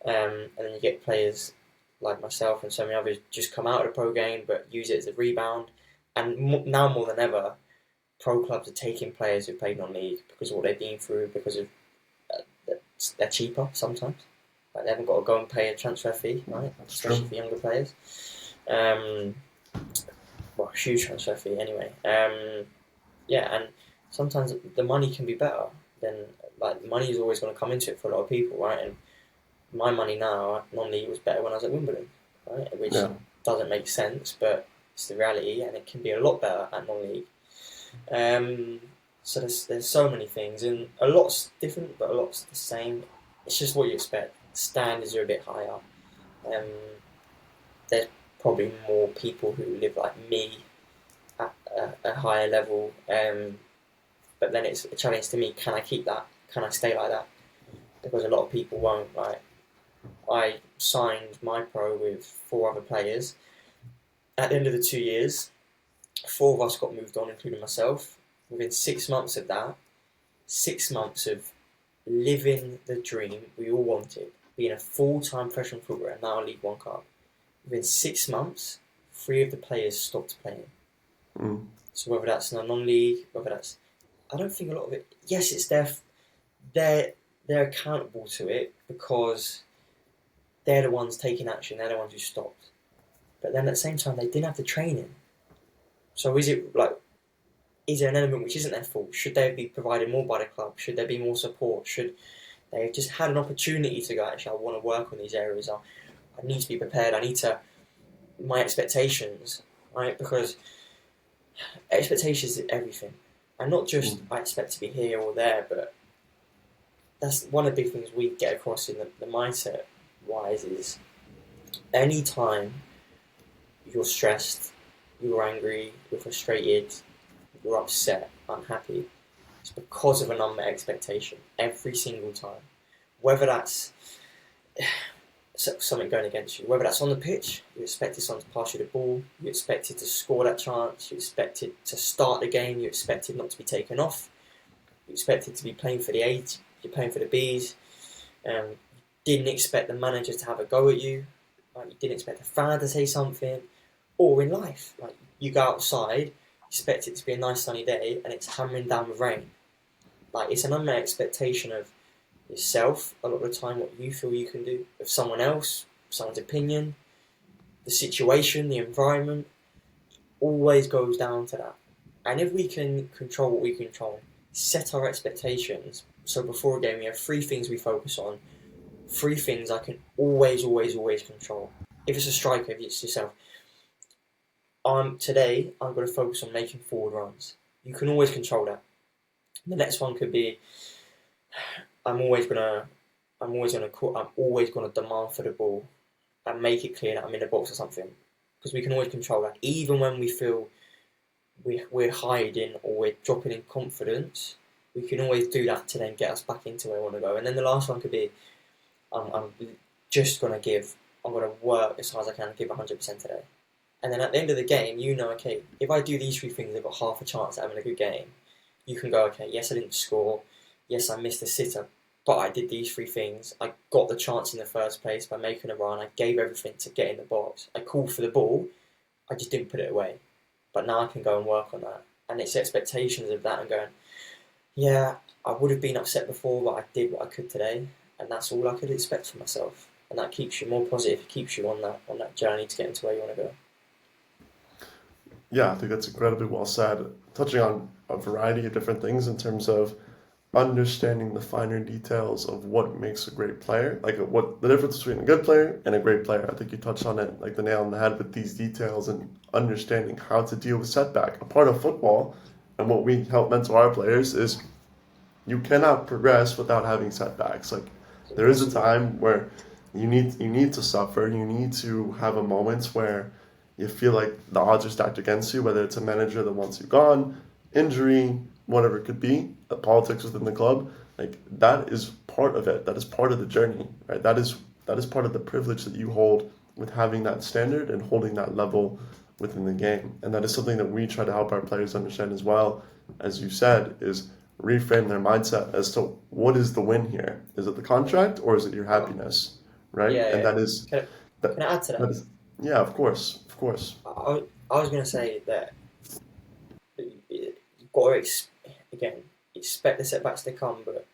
And then you get players like myself and so many others just come out of the pro game but use it as a rebound. And now more than ever, pro clubs are taking players who played non-league because of what they've been through, because of they're cheaper sometimes. Like they haven't got to go and pay a transfer fee, right? Especially for younger players. Well, huge transfer fee anyway. And sometimes the money can be better than, like, money is always going to come into it for a lot of people, right? And my money now, non-league, was better when I was at Wimbledon, right? Which doesn't make sense, but it's the reality, and it can be a lot better at non-league. So there's so many things, and a lot's different, but a lot's the same. It's just what you expect. Standards are a bit higher. There's probably more people who live like me at a higher level. But then it's a challenge to me. Can I keep that? Can I stay like that? Because a lot of people won't. Right? I signed my pro with 4 other players. At the end of the 2 years, 4 of us got moved on, including myself. Within 6 months of that, 6 months of living the dream we all wanted, being a full-time professional footballer and now a League One club. Within 6 months, 3 of the players stopped playing. So whether that's in a non-league, whether that's, I don't think a lot of it. Yes, it's they're accountable to it because they're the ones taking action. They're the ones who stopped. But then at the same time, they didn't have the training. So is there an element which isn't their fault? Should they be provided more by the club? Should there be more support? Should they have just had an opportunity to go, actually, I want to work on these areas. I need to be prepared. My expectations, right? Because expectations is everything. And not just I expect to be here or there, but that's one of the big things we get across in the mindset wise is any time you're stressed, you're angry, you're frustrated, you're upset, unhappy, it's because of an unmet expectation every single time. Whether that's something going against you. Whether that's on the pitch, you expected someone to pass you the ball, you expected to score that chance, you expected to start the game, you expected not to be taken off, you expected to be playing for the A's, you're playing for the B's. You didn't expect the manager to have a go at you. Like, you didn't expect a fan to say something. Or in life, like, you go outside, expect it to be a nice sunny day, and it's hammering down with rain. Like, it's an unmet expectation of yourself a lot of the time, what you feel you can do, of someone else, someone's opinion, the situation, the environment, always goes down to that. And if we can control what we control, set our expectations, so before a game we have 3 things we focus on, 3 things I can always control. If it's a striker, if it's yourself, today I'm going to focus on making forward runs. You can always control that. The next one could be, I'm always gonna demand for the ball and make it clear that I'm in the box or something, because we can always control that. Even when we feel we're hiding or we're dropping in confidence, we can always do that to then get us back into where we want to go. And then the last one could be, I'm gonna work as hard as I can and give 100% today. And then at the end of the game, okay, if I do these 3 things, I've got half a chance at having a good game. You can go, okay, yes, I didn't score. Yes, I missed a sitter, but I did these 3 things. I got the chance in the first place by making a run. I gave everything to get in the box. I called for the ball. I just didn't put it away. But now I can go and work on that. And it's expectations of that and going, yeah, I would have been upset before, but I did what I could today. And that's all I could expect from myself. And that keeps you more positive. It keeps you on that journey to get into where you want to go. Yeah, I think that's incredibly well said. Touching on a variety of different things in terms of understanding the finer details of what makes a great player, like what the difference between a good player and a great player. I think you touched on it like the nail on the head with these details and understanding how to deal with setback. A part of football and what we help mentor our players is you cannot progress without having setbacks. Like there is a time where you need to suffer, you need to have a moment where you feel like the odds are stacked against you, whether it's a manager that wants you gone, injury, whatever it could be, politics within the club. Like that is part of it. That is part of the journey, right? That is part of the privilege that you hold with having that standard and holding that level within the game. And that is something that we try to help our players understand as well, as you said, is reframe their mindset as to what is the win here? Is it the contract or is it your happiness, right? Yeah, and yeah. that is... Can I add to that? Yeah, of course. I was going to say that you've got to, expect the setbacks to come, but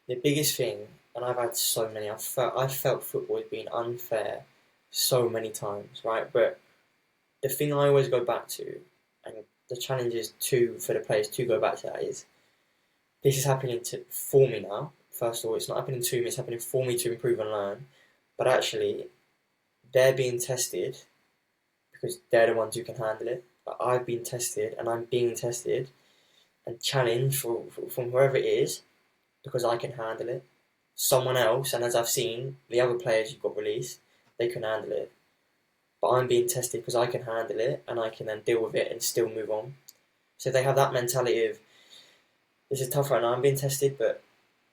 the biggest thing, and I've had so many, I've felt football has been unfair so many times, right? But the thing I always go back to, and the challenge is for the players to go back to that, is this is happening for me now. First of all, it's not happening to me, it's happening for me to improve and learn. But actually, they're being tested because they're the ones who can handle it. But I've been tested and I'm being tested and challenged from whoever it is because I can handle it. Someone else, and as I've seen, the other players who got released, they can handle it. But I'm being tested because I can handle it and I can then deal with it and still move on. So they have that mentality of, this is tough right now, I'm being tested, but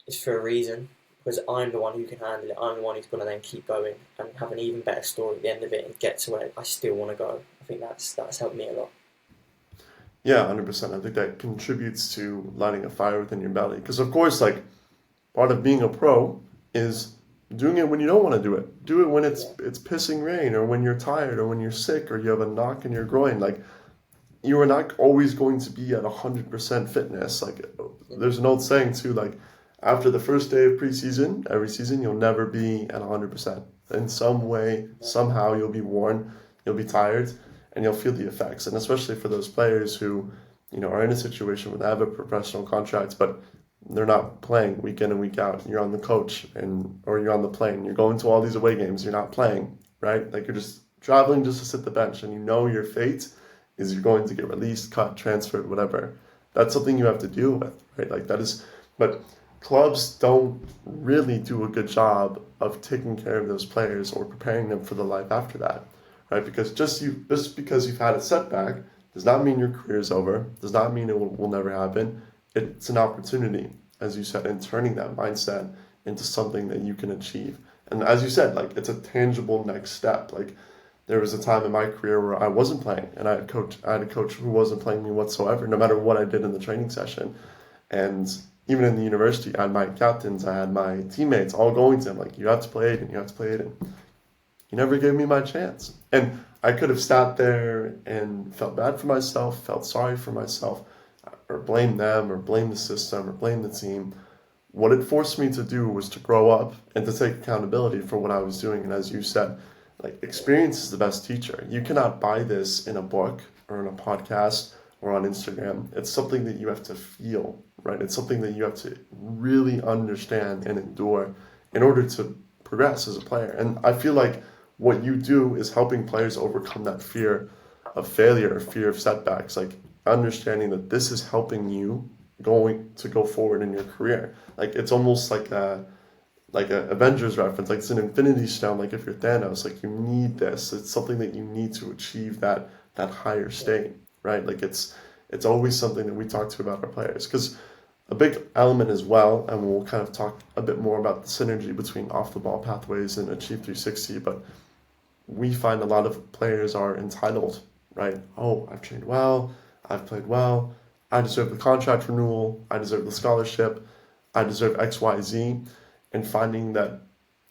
it's for a reason. Because I'm the one who can handle it. I'm the one who's going to then keep going and have an even better story at the end of it and get to where I still want to go. I think that's helped me a lot. Yeah, 100%. I think that contributes to lighting a fire within your belly. Because, of course, like, part of being a pro is doing it when you don't want to do it. Do it when it's pissing rain or when you're tired or when you're sick or you have a knock in your groin. Like, you are not always going to be at 100% fitness. Like, there's an old saying, too, like, after the first day of preseason, every season, you'll never be at 100%. In some way, somehow, you'll be worn, you'll be tired, and you'll feel the effects. And especially for those players who, are in a situation where they have a professional contract, but they're not playing week in and week out. You're on the coach, or you're on the plane. You're going to all these away games. You're not playing, right? Like you're just traveling just to sit the bench, and your fate is you're going to get released, cut, transferred, whatever. That's something you have to deal with, right? Like that is, but clubs don't really do a good job of taking care of those players or preparing them for the life after that, right? Because just because you've had a setback does not mean your career is over, does not mean it will never happen. It's an opportunity, as you said, in turning that mindset into something that you can achieve. And as you said, like it's a tangible next step. Like there was a time in my career where I wasn't playing, and I had a coach who wasn't playing me whatsoever, no matter what I did in the training session. And even in the university, I had my captains, I had my teammates all going to him like, you have to play Aiden, you have to play Aiden. He never gave me my chance. And I could have sat there and felt bad for myself, felt sorry for myself, or blamed them, or blamed the system, or blamed the team. What it forced me to do was to grow up and to take accountability for what I was doing. And as you said, like experience is the best teacher. You cannot buy this in a book or in a podcast or on Instagram. It's something that you have to feel, right? It's something that you have to really understand and endure in order to progress as a player. And I feel like what you do is helping players overcome that fear of failure or fear of setbacks, like understanding that this is helping you going to go forward in your career. Like it's almost like a Avengers reference, like it's an Infinity Stone. Like if you're Thanos, like you need this. It's something that you need to achieve that higher state, right? Like it's always something that we talk to about our players, because a big element as well, and we'll kind of talk a bit more about the synergy between off the ball pathways and Achieve 360, but we find a lot of players are entitled, right? Oh, I've trained well, I've played well, I deserve the contract renewal, I deserve the scholarship, I deserve X, Y, Z, and finding that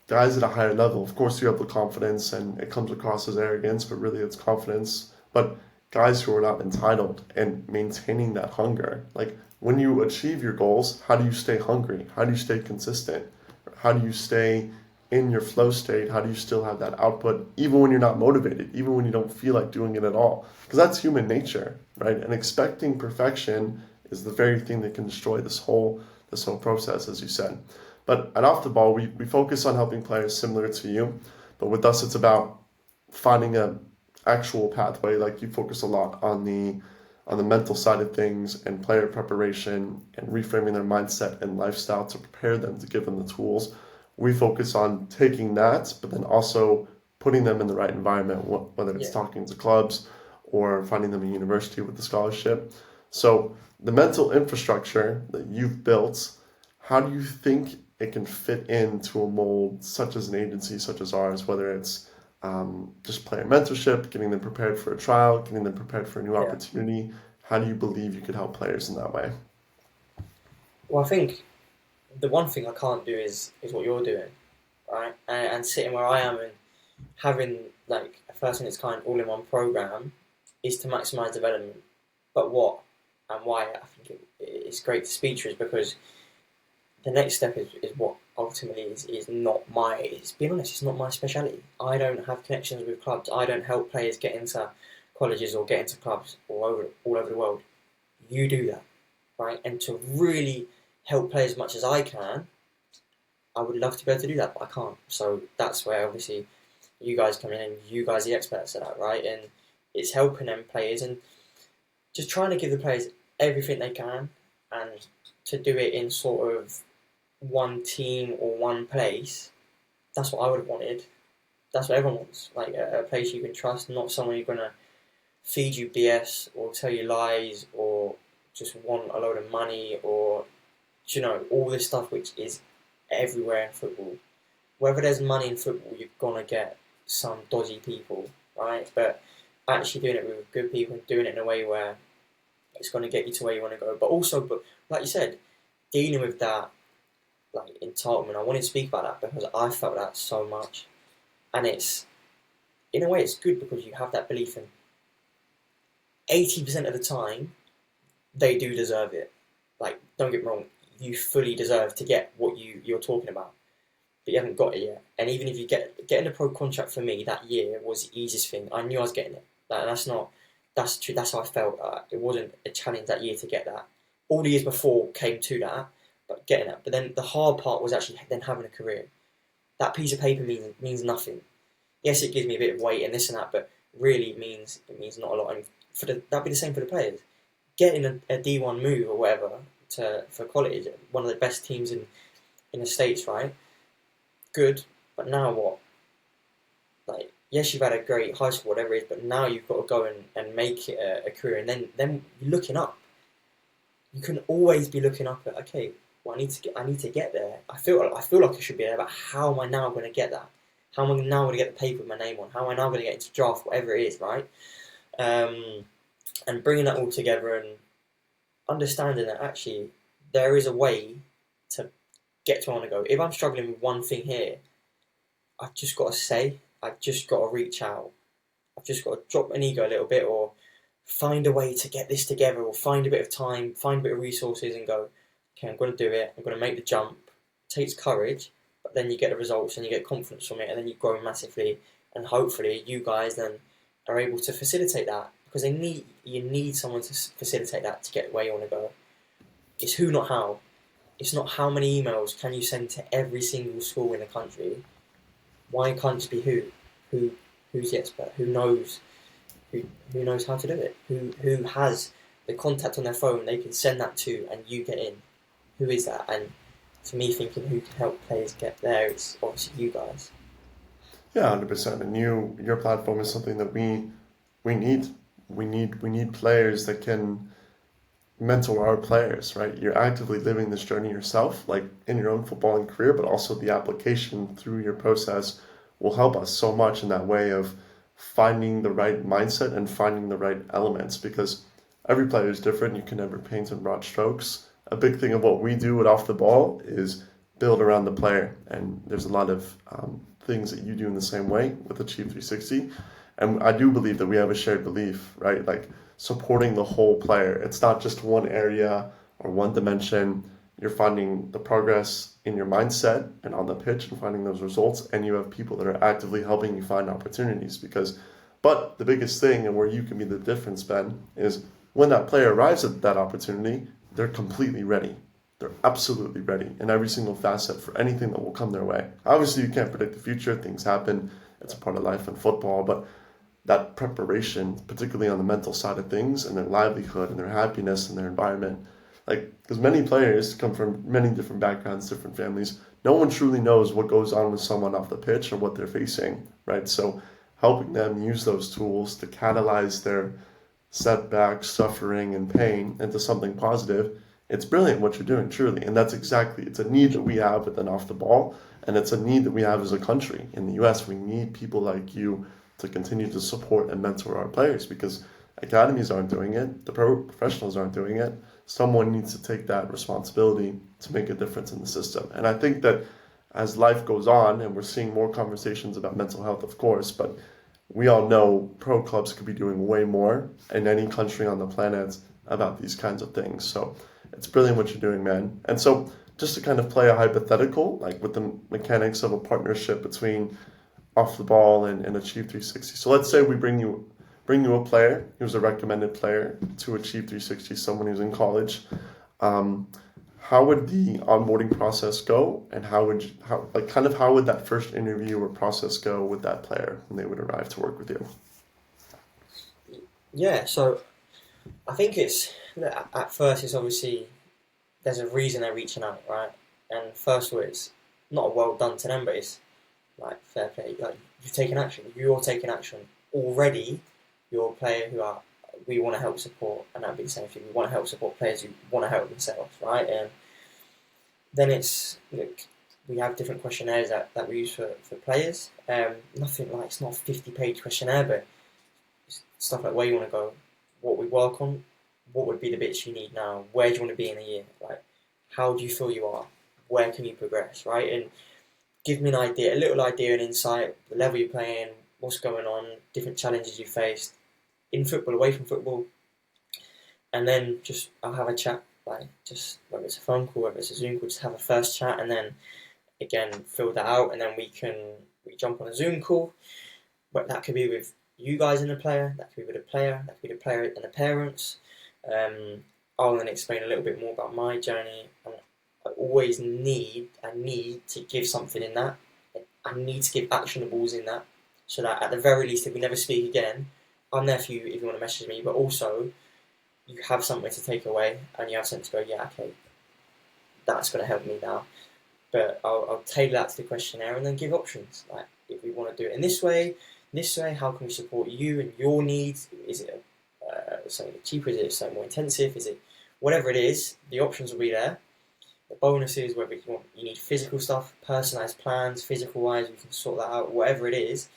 guys at a higher level, of course you have the confidence and it comes across as arrogance, but really it's confidence, but guys who are not entitled and maintaining that hunger. Like when you achieve your goals, how do you stay hungry? How do you stay consistent? How do you stay in your flow state? How do you still have that output even when you're not motivated, even when you don't feel like doing it at all? Because that's human nature, right? And expecting perfection is the very thing that can destroy this whole process, as you said. But at Off the Ball, we focus on helping players similar to you, but with us it's about finding a actual pathway. Like you focus a lot on the mental side of things and player preparation and reframing their mindset and lifestyle to prepare them, to give them the tools. We focus on taking that, but then also putting them in the right environment, whether it's talking to clubs or finding them a university with a scholarship. So the mental infrastructure that you've built, how do you think it can fit into a mold such as an agency such as ours, whether it's just player mentorship, getting them prepared for a trial, getting them prepared for a new opportunity? How do you believe you could help players in that way? Well, I think the one thing I can't do is what you're doing, right? And sitting where I am and having like a first in its kind all-in-one program is to maximise development. But what and why I think it's great to speak to is because the next step is what ultimately is not being honest, it's not my speciality. I don't have connections with clubs. I don't help players get into colleges or get into clubs all over the world. You do that, right? And to really help play as much as I can, I would love to be able to do that, but I can't. So that's where obviously you guys come in and you guys are the experts at that, right? And it's helping them players and just trying to give the players everything they can and to do it in sort of one team or one place. That's what I would have wanted. That's what everyone wants. Like a place you can trust, not someone who's going to feed you BS or tell you lies or just want a load of money or, all this stuff which is everywhere in football. Whether there's money in football, you're going to get some dodgy people, right? But actually doing it with good people, doing it in a way where it's going to get you to where you want to go. But also, like you said, dealing with that like entitlement. I wanted to speak about that because I felt that so much. And it's, in a way, it's good because you have that belief in 80% of the time, they do deserve it. Like, don't get me wrong, you fully deserve to get what you're talking about. But you haven't got it yet. And even if you getting a pro contract for me that year was the easiest thing. I knew I was getting it. Like, that's true. That's how I felt. It wasn't a challenge that year to get that. All the years before came to that, but getting that. But then the hard part was actually then having a career. That piece of paper means nothing. Yes, it gives me a bit of weight and this and that, but really it means not a lot. And that'd be the same for the players. Getting a D1 move or whatever for college, one of the best teams in the States, right? Good, but now what? Like, yes, you've had a great high school, whatever it is, but now you've got to go and make it a career, and then you're looking up. You can always be looking up at, okay, well, I need to get there. I feel like I should be there, but how am I now going to get that? How am I now going to get the paper with my name on? How am I now going to get into draft, whatever it is, right? And bringing that all together and understanding that actually there is a way to get to where I want to go. If I'm struggling with one thing here, I've just got to say, I've just got to reach out. I've just got to drop an ego a little bit, or find a way to get this together, or find a bit of time, find a bit of resources and go, okay, I'm going to do it. I'm going to make the jump. It takes courage, but then you get the results and you get confidence from it, and then you grow massively. And hopefully you guys then are able to facilitate that, because you need someone to facilitate that to get where you want to go. It's who, not how. It's not how many emails can you send to every single school in the country. Why can't it just be who? Who's the expert? Who knows? Who knows how to do it? Who has the contact on their phone they can send that to, and you get in? Who is that? And to me, thinking who can help players get there, it's obviously you guys. Yeah, 100%. And your platform is something that we need. We need players that can mentor our players, right? You're actively living this journey yourself, like in your own footballing career, but also the application through your process will help us so much in that way of finding the right mindset and finding the right elements, because every player is different. You can never paint in broad strokes. A big thing of what we do with Off the Ball is build around the player, and there's a lot of things that you do in the same way with Achieve 360. And I do believe that we have a shared belief, right? Like supporting the whole player. It's not just one area or one dimension. You're finding the progress in your mindset and on the pitch and finding those results, and you have people that are actively helping you find opportunities. But the biggest thing, and where you can be the difference, Ben, is when that player arrives at that opportunity, they're completely ready. They're absolutely ready in every single facet for anything that will come their way. Obviously, you can't predict the future. Things happen. It's a part of life and football, but that preparation, particularly on the mental side of things, and their livelihood and their happiness and their environment, like, because many players come from many different backgrounds, different families. No one truly knows what goes on with someone off the pitch or what they're facing, right? So helping them use those tools to catalyze their setbacks, suffering, and pain into something positive, it's brilliant what you're doing, truly. And that's exactly, it's a need that we have within Off the Ball, and it's a need that we have as a country. In the US, we need people like you to continue to support and mentor our players, because academies aren't doing it, the professionals aren't doing it. Someone needs to take that responsibility to make a difference in the system. And I think that as life goes on, and we're seeing more conversations about mental health, of course, but we all know pro clubs could be doing way more in any country on the planet about these kinds of things. So it's brilliant what you're doing, man. And so just to kind of play a hypothetical, like with the mechanics of a partnership between Off the Ball and Achieve 360. So let's say we bring you a player who's a recommended player to Achieve 360, someone who's in college. How would the onboarding process go, and how would that first interview or process go with that player when they would arrive to work with you? Yeah, so I think at first it's obviously there's a reason they're reaching out, right? And first of all, it's not a well done to them, but it's like fair play. Like, you've taken action. You're taking action already. You're a player who we want to help support, and that'd be the same thing. We want to help support players who want to help themselves, right? And then we have different questionnaires that we use for players. Nothing like, it's not a 50-page questionnaire, but it's stuff like where you want to go, what we work on, what would be the bits you need now, where do you want to be in a year, like how do you feel you are, where can you progress, right? And give me a little idea and insight, the level you're playing, what's going on, different challenges you faced in football, away from football, and then I'll have a chat, like just whether it's a phone call, whether it's a Zoom call, just have a first chat, and then again fill that out, and then we jump on a Zoom call. But that could be with you guys and the player, that could be with the player, that could be the player and the parents. I'll then explain a little bit more about my journey, and I always need to give something in that. I need to give actionables in that, so that at the very least, if we never speak again, I'm there for you if you want to message me, but also you have something to take away, and you have something to go, yeah, okay, that's going to help me now. But I'll tailor that to the questionnaire and then give options. Like, if we want to do it in this way, how can we support you and your needs? Is it something cheaper? Is it something more intensive? Is it whatever it is? The options will be there. The bonuses, whether you need physical stuff, personalised plans, physical wise, we can sort that out. Whatever it is,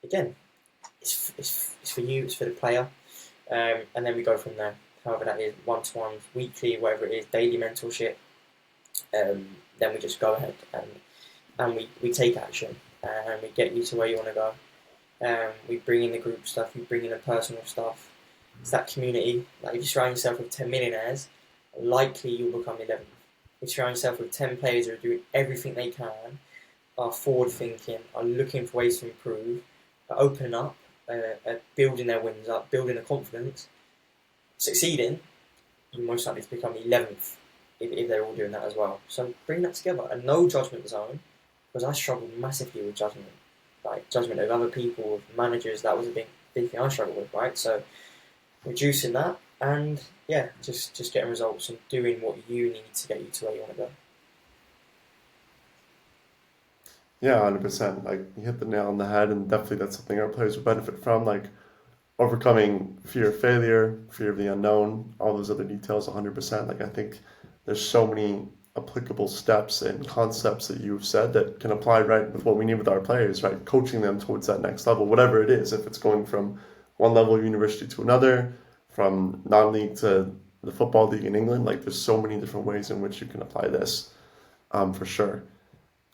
again, it's for you, it's for the player, and then we go from there. However that is, one-to-ones, weekly, whatever it is, daily mentorship. Then we just go ahead and we take action and we get you to where you want to go. We bring in the group stuff, we bring in the personal stuff. It's that community. Like if you surround yourself with 10 millionaires, likely you'll become 11th. If you surround yourself with 10 players who are doing everything they can, are forward thinking, are looking for ways to improve, are opening up, are building their wins up, building their confidence, succeeding, you most likely to become 11th if they're all doing that as well. So bring that together. A no judgment zone, because I struggled massively with judgment. Like judgment of other people, of managers, that was a big thing I struggled with, right? So reducing that and yeah, just getting results and doing what you need to get you to where you want to go. Yeah, 100%. Like you hit the nail on the head, and definitely that's something our players would benefit from. Like overcoming fear of failure, fear of the unknown, all those other details. 100%. Like I think there's so many applicable steps and concepts that you've said that can apply right with what we need with our players, right? Coaching them towards that next level, whatever it is. If it's going from one level of university to another, from non-league to the football league in England, like there's so many different ways in which you can apply this, for sure.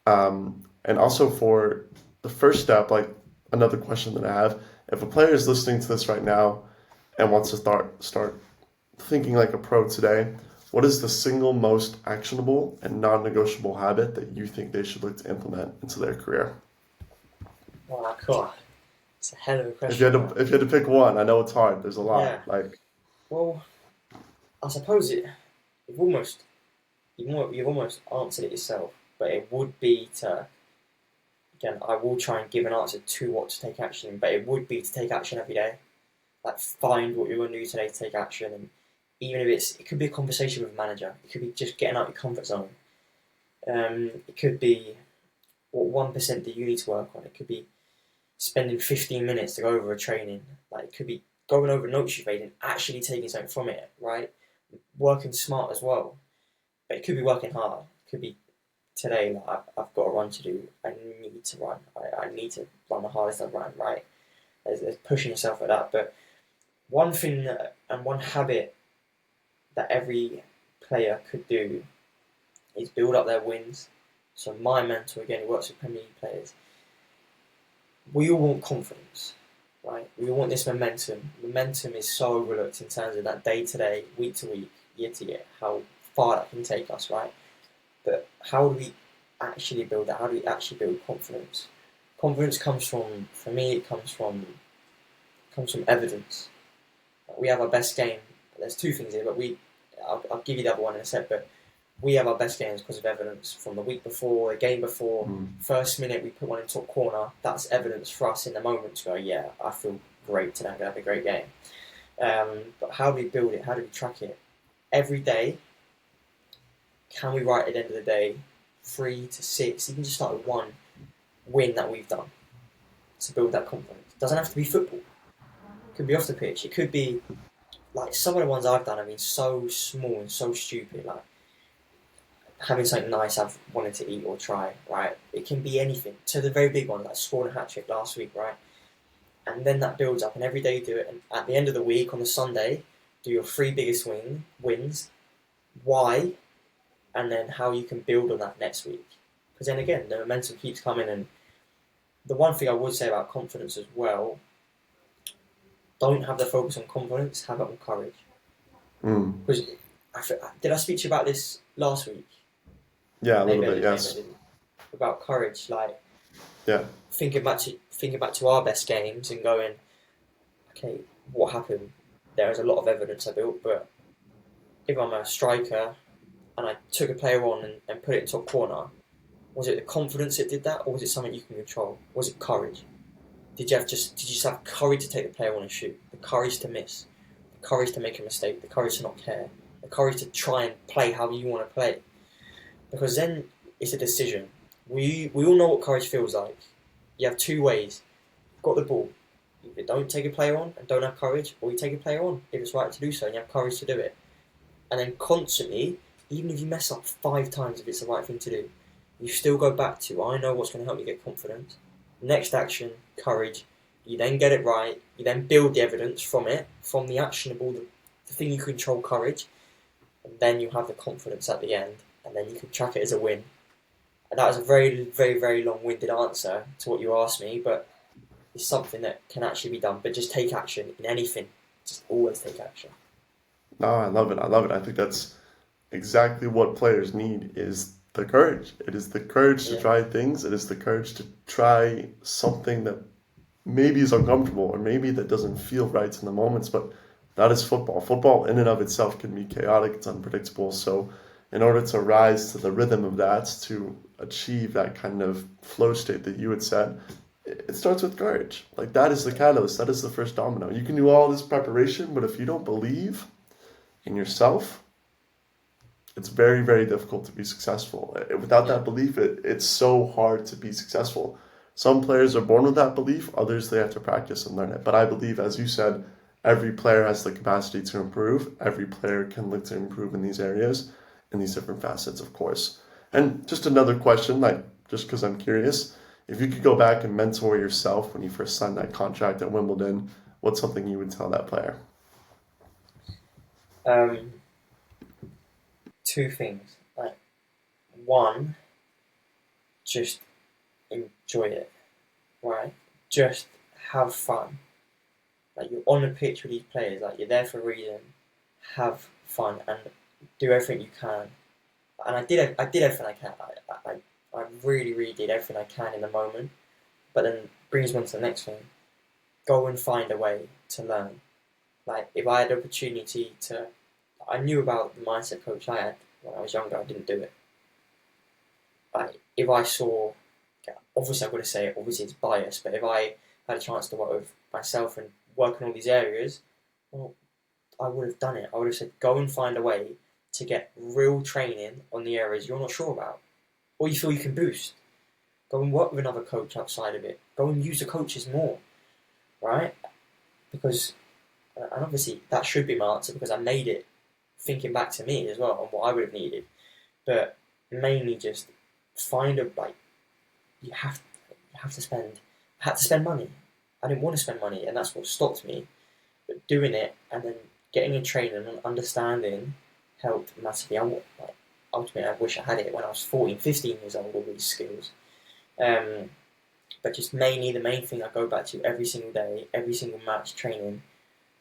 And also for the first step, like another question that I have, if a player is listening to this right now and wants to start thinking like a pro today, what is the single most actionable and non-negotiable habit that you think they should look to implement into their career? Oh God, it's a hell of a question. If you had to pick one, I know it's hard. There's a lot. Yeah. Like, well, I suppose you've almost answered it yourself, but it would be to. Again, I will try and give an answer to what to take action in, but it would be to take action every day. Like find what you're going to do today to take action, and even if it could be a conversation with a manager, it could be just getting out of your comfort zone. It could be what 1% do you need to work on. It could be spending 15 minutes to go over a training. Like it could be going over notes you've made and actually taking something from it, right? Working smart as well, but it could be working hard. It could be today, like I've got a run to do. I need to run. I need to run the hardest I've run, right? There's pushing yourself at that. But one thing and one habit that every player could do is build up their wins. So my mentor, again, who works with Premier League players, we all want confidence, right? We all want this momentum. Momentum is so overlooked in terms of that day to day, week to week, year to year, how far that can take us, right? But how do we actually build that? How do we actually build confidence? Confidence comes from, for me, it comes from evidence. We have our best game. There's two things here, but I'll give you the other one in a sec. But we have our best games because of evidence from the week before, the game before. First minute we put one in top corner. That's evidence for us in the moment to go, yeah, I feel great today. I'm gonna have a great game. But how do we build it? How do we track it? Every day. Can we write at the end of the day 3 to 6, even just start with one win that we've done to build that confidence? It doesn't have to be football. It could be off the pitch. It could be like some of the ones I've done have been so small and so stupid, like having something nice I've wanted to eat or try, right? It can be anything to the very big one, like scoring a hat-trick last week, right? And then that builds up, and every day you do it, and at the end of the week on the Sunday, do your 3 biggest wins, why, and then how you can build on that next week. Because then again, the momentum keeps coming. And the one thing I would say about confidence as well, don't have the focus on confidence, have it on courage. Because did I speak to you about this last week? Yeah, a little bit, yes. About courage, like yeah, thinking back to our best games and going, okay, what happened? There is a lot of evidence I built, but if I'm a striker and I took a player on and put it in top corner, was it the confidence that did that, or was it something you can control? Was it courage? Did you just have courage to take the player on and shoot? The courage to miss, the courage to make a mistake, the courage to not care, the courage to try and play how you want to play. Because then it's a decision. We all know what courage feels like. You have 2 ways. You've got the ball. Either don't take a player on and don't have courage, or you take a player on if it's right to do so and you have courage to do it. And then constantly, even if you mess up 5 times, if it's the right thing to do, you still go back to, I know what's going to help me get confidence. Next action, courage. You then get it right. You then build the evidence from it, from the actionable, the thing you control, courage. And then you have the confidence at the end. And then you can track it as a win. And that was a very, very, very long-winded answer to what you asked me, but it's something that can actually be done. But just take action in anything. Just always take action. No, I love it. I love it. I think that's exactly what players need is the courage. It is the courage to try things. It is the courage to try something that maybe is uncomfortable or maybe that doesn't feel right in the moments, but that is football. Football in and of itself can be chaotic. It's unpredictable. So in order to rise to the rhythm of that, to achieve that kind of flow state that you had said, it starts with courage. Like that is the catalyst. That is the first domino. You can do all this preparation, but if you don't believe in yourself, it's very, very difficult to be successful. Without that belief, it's so hard to be successful. Some players are born with that belief, others they have to practice and learn it. But I believe, as you said, every player has the capacity to improve. Every player can look to improve in these areas, in these different facets, of course. And just another question, like just because I'm curious, if you could go back and mentor yourself when you first signed that contract at Wimbledon, what's something you would tell that player? 2 things. Like, one, just enjoy it, right? Just have fun. Like, you're on the pitch with these players, like, you're there for a reason. Have fun and do everything you can. And I did everything I can. I really, really did everything I can in the moment. But then brings me on to the next thing. Go and find a way to learn. Like, if I had the opportunity to... I knew about the mindset coach I had when I was younger. I didn't do it. Like, if I saw... Obviously, I'm going to say it. Obviously, it's biased. But if I had a chance to work with myself and work in all these areas, well, I would have done it. I would have said, go and find a way to get real training on the areas you're not sure about. Or you feel you can boost. Go and work with another coach outside of it. Go and use the coaches more. Right? Because... And obviously, that should be my answer because I made it thinking back to me as well on what I would have needed. But mainly just find a, like, you have to spend, I had to spend money. I didn't want to spend money and that's what stopped me. But doing it and then getting in training and understanding helped massively. Ultimately, I wish I had it when I was 14, 15 years old, all these skills. But just mainly, the main thing I go back to every single day, every single match training,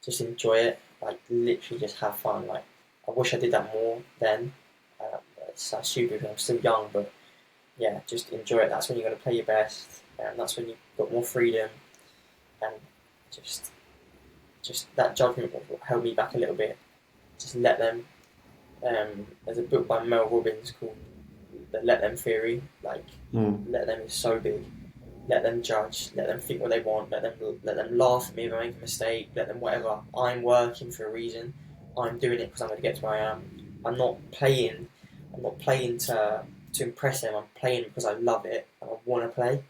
just enjoy it. Like, literally just have fun. Like, I wish I did that more then. It's stupid because I'm still young, but yeah, just enjoy it. That's when you're going to play your best, and that's when you've got more freedom. And just that judgment will hold me back a little bit. Just let them. There's a book by Mel Robbins called The Let Them Theory. Like, let them is so big. Let them judge. Let them think what they want. Let them laugh at me if I make a mistake. Let them whatever. I'm working for a reason. I'm doing it because I'm going to get to where I am. I'm not playing to impress them. I'm playing because I love it and I want to play.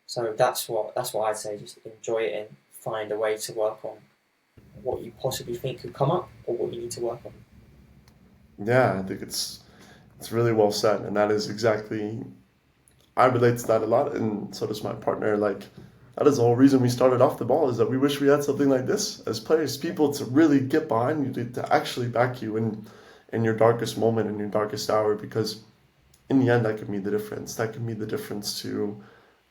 So that's what I'd say. Just enjoy it and find a way to work on what you possibly think could come up or what you need to work on. Yeah, I think it's really well said, and that is exactly. I relate to that a lot, and so does my partner. Like, that is the whole reason we started off the ball, is that we wish we had something like this as players, people to really get behind you, to actually back you in your darkest moment, in your darkest hour, because in the end, that can be the difference. That can be the difference to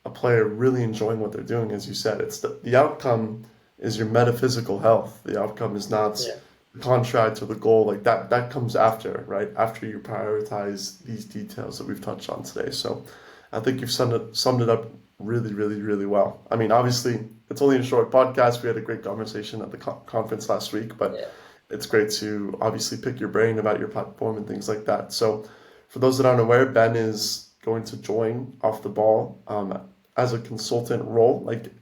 a player really enjoying what they're doing, as you said. It's the outcome is your metaphysical health. The outcome is not the contract or the goal. Like, that comes after, right? After you prioritize these details that we've touched on today. So I think you've summed it up really, really, really well. I mean, obviously, it's only a short podcast. We had a great conversation at the conference last week, but it's great to obviously pick your brain about your platform and things like that. So for those that aren't aware, Ben is going to join Off the Ball as a consultant role, like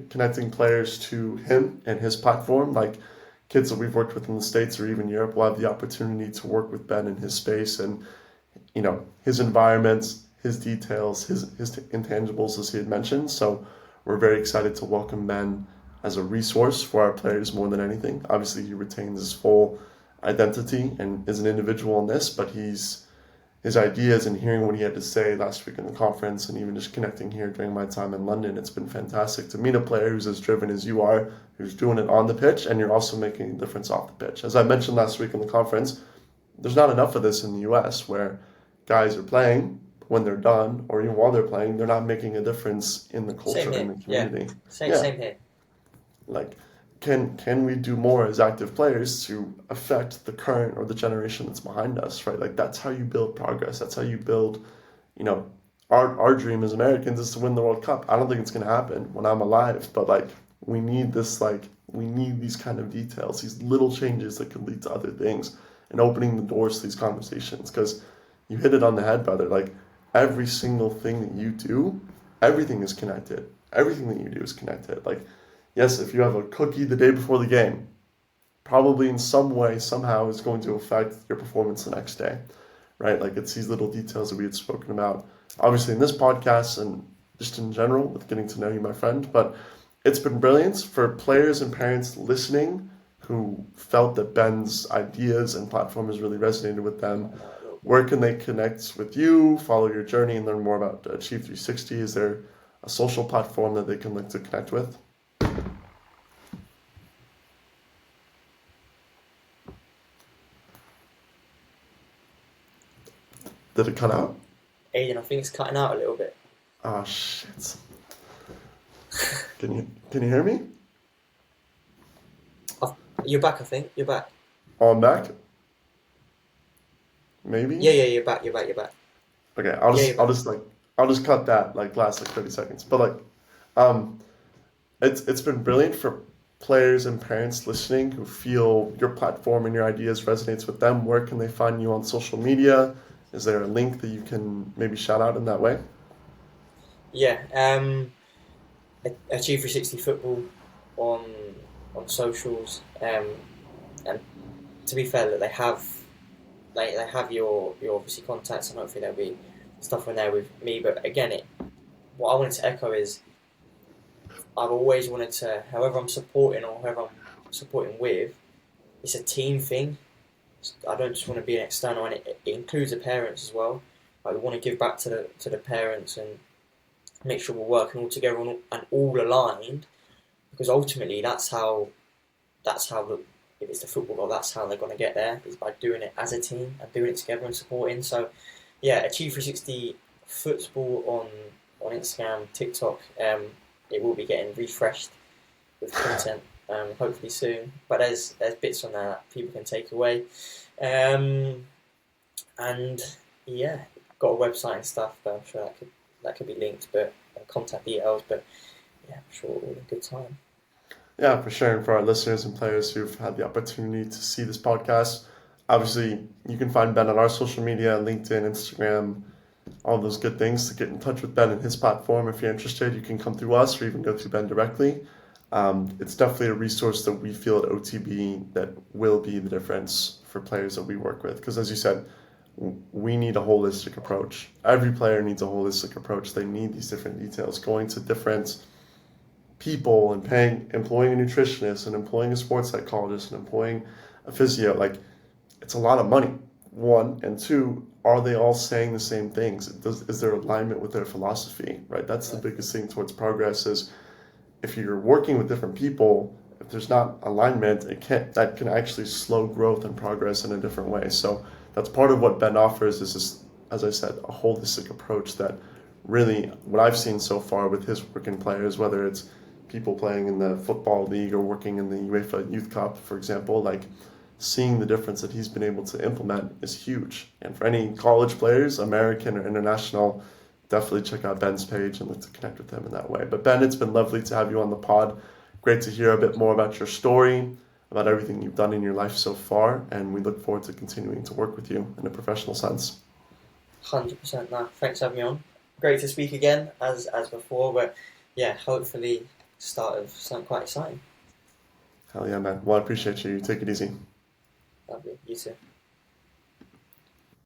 connecting players to him and his platform, like kids that we've worked with in the States or even Europe will have the opportunity to work with Ben in his space and, you know, his environment, his details, his intangibles, as he had mentioned. So we're very excited to welcome Ben as a resource for our players more than anything. Obviously, he retains his full identity and is an individual in this, but his ideas and hearing what he had to say last week in the conference, and even just connecting here during my time in London, it's been fantastic to meet a player who's as driven as you are, who's doing it on the pitch, and you're also making a difference off the pitch. As I mentioned last week in the conference, there's not enough of this in the US where guys are playing, when they're done, or even while they're playing, they're not making a difference in the culture and the community. Same here. Like, can we do more as active players to affect the current or the generation that's behind us, right? Like, that's how you build progress. That's how you build, our dream as Americans is to win the World Cup. I don't think it's going to happen when I'm alive, but like, we need these kind of details, these little changes that could lead to other things, and opening the doors to these conversations. Because you hit it on the head, brother. Like, every single thing that you do, everything is connected. Everything that you do is connected. Like, yes, if you have a cookie the day before the game, probably in some way, somehow, is going to affect your performance the next day, right? Like, it's these little details that we had spoken about, obviously in this podcast and just in general with getting to know you, my friend. But it's been brilliant for players and parents listening who felt that Ben's ideas and platform has really resonated with them. Where can they connect with you, follow your journey, and learn more about Achieve 360? Is there a social platform that they can look to connect with? Did it cut out? Aidan, I think it's cutting out a little bit. Oh, shit. Can you hear me? You're back, I think. You're back. Oh, I'm back? Maybe? Yeah, you're back. Okay, I'll just cut that last 30 seconds. But it's been brilliant for players and parents listening who feel your platform and your ideas resonates with them. Where can they find you on social media? Is there a link that you can maybe shout out in that way? Yeah, Achieve 360 Football on socials, and to be fair, that they have your obviously contacts, and hopefully there'll be stuff in there with me. But again, what I wanted to echo is I've always wanted to, however I'm supporting or whoever I'm supporting with, it's a team thing. I don't just want to be an external, and it includes the parents as well. I want to give back to the parents and make sure we're working all together and all aligned, because ultimately that's how if it's the football goal, that's how they're going to get there, is by doing it as a team and doing it together and supporting. So yeah, Achieve 360 Football on Instagram, TikTok. It will be getting refreshed with content hopefully soon. But there's bits on there that people can take away. And yeah, got a website and stuff, but I'm sure that could be linked, but contact details. But yeah, I'm sure all in good time. Yeah, for sure. And for our listeners and players who've had the opportunity to see this podcast, obviously you can find Ben on our social media, LinkedIn, Instagram, all those good things to get in touch with Ben and his platform. If you're interested, you can come through us or even go through Ben directly. It's definitely a resource that we feel at OTB that will be the difference for players that we work with. Because as you said, we need a holistic approach. Every player needs a holistic approach. They need these different details, going to different people and employing a nutritionist and employing a sports psychologist and employing a physio. Like, it's a lot of money, one. And two, are they all saying the same things? Is there alignment with their philosophy, right? That's the biggest thing towards progress, is if you're working with different people, if there's not alignment, that can actually slow growth and progress in a different way. So that's part of what Ben offers, is this, as I said, a holistic approach that really, what I've seen so far with his working players, whether it's people playing in the football league or working in the UEFA Youth Cup, for example, like, seeing the difference that he's been able to implement is huge. And for any college players, American or international, definitely check out Ben's page and look to connect with him in that way. But Ben, it's been lovely to have you on the pod. Great to hear a bit more about your story, about everything you've done in your life so far, and we look forward to continuing to work with you in a professional sense. 100%. No, thanks for having me on. Great to speak again, as before, but yeah, hopefully start of something quite exciting. Hell yeah, man. Well, I appreciate you. Take it easy. Lovely. You too.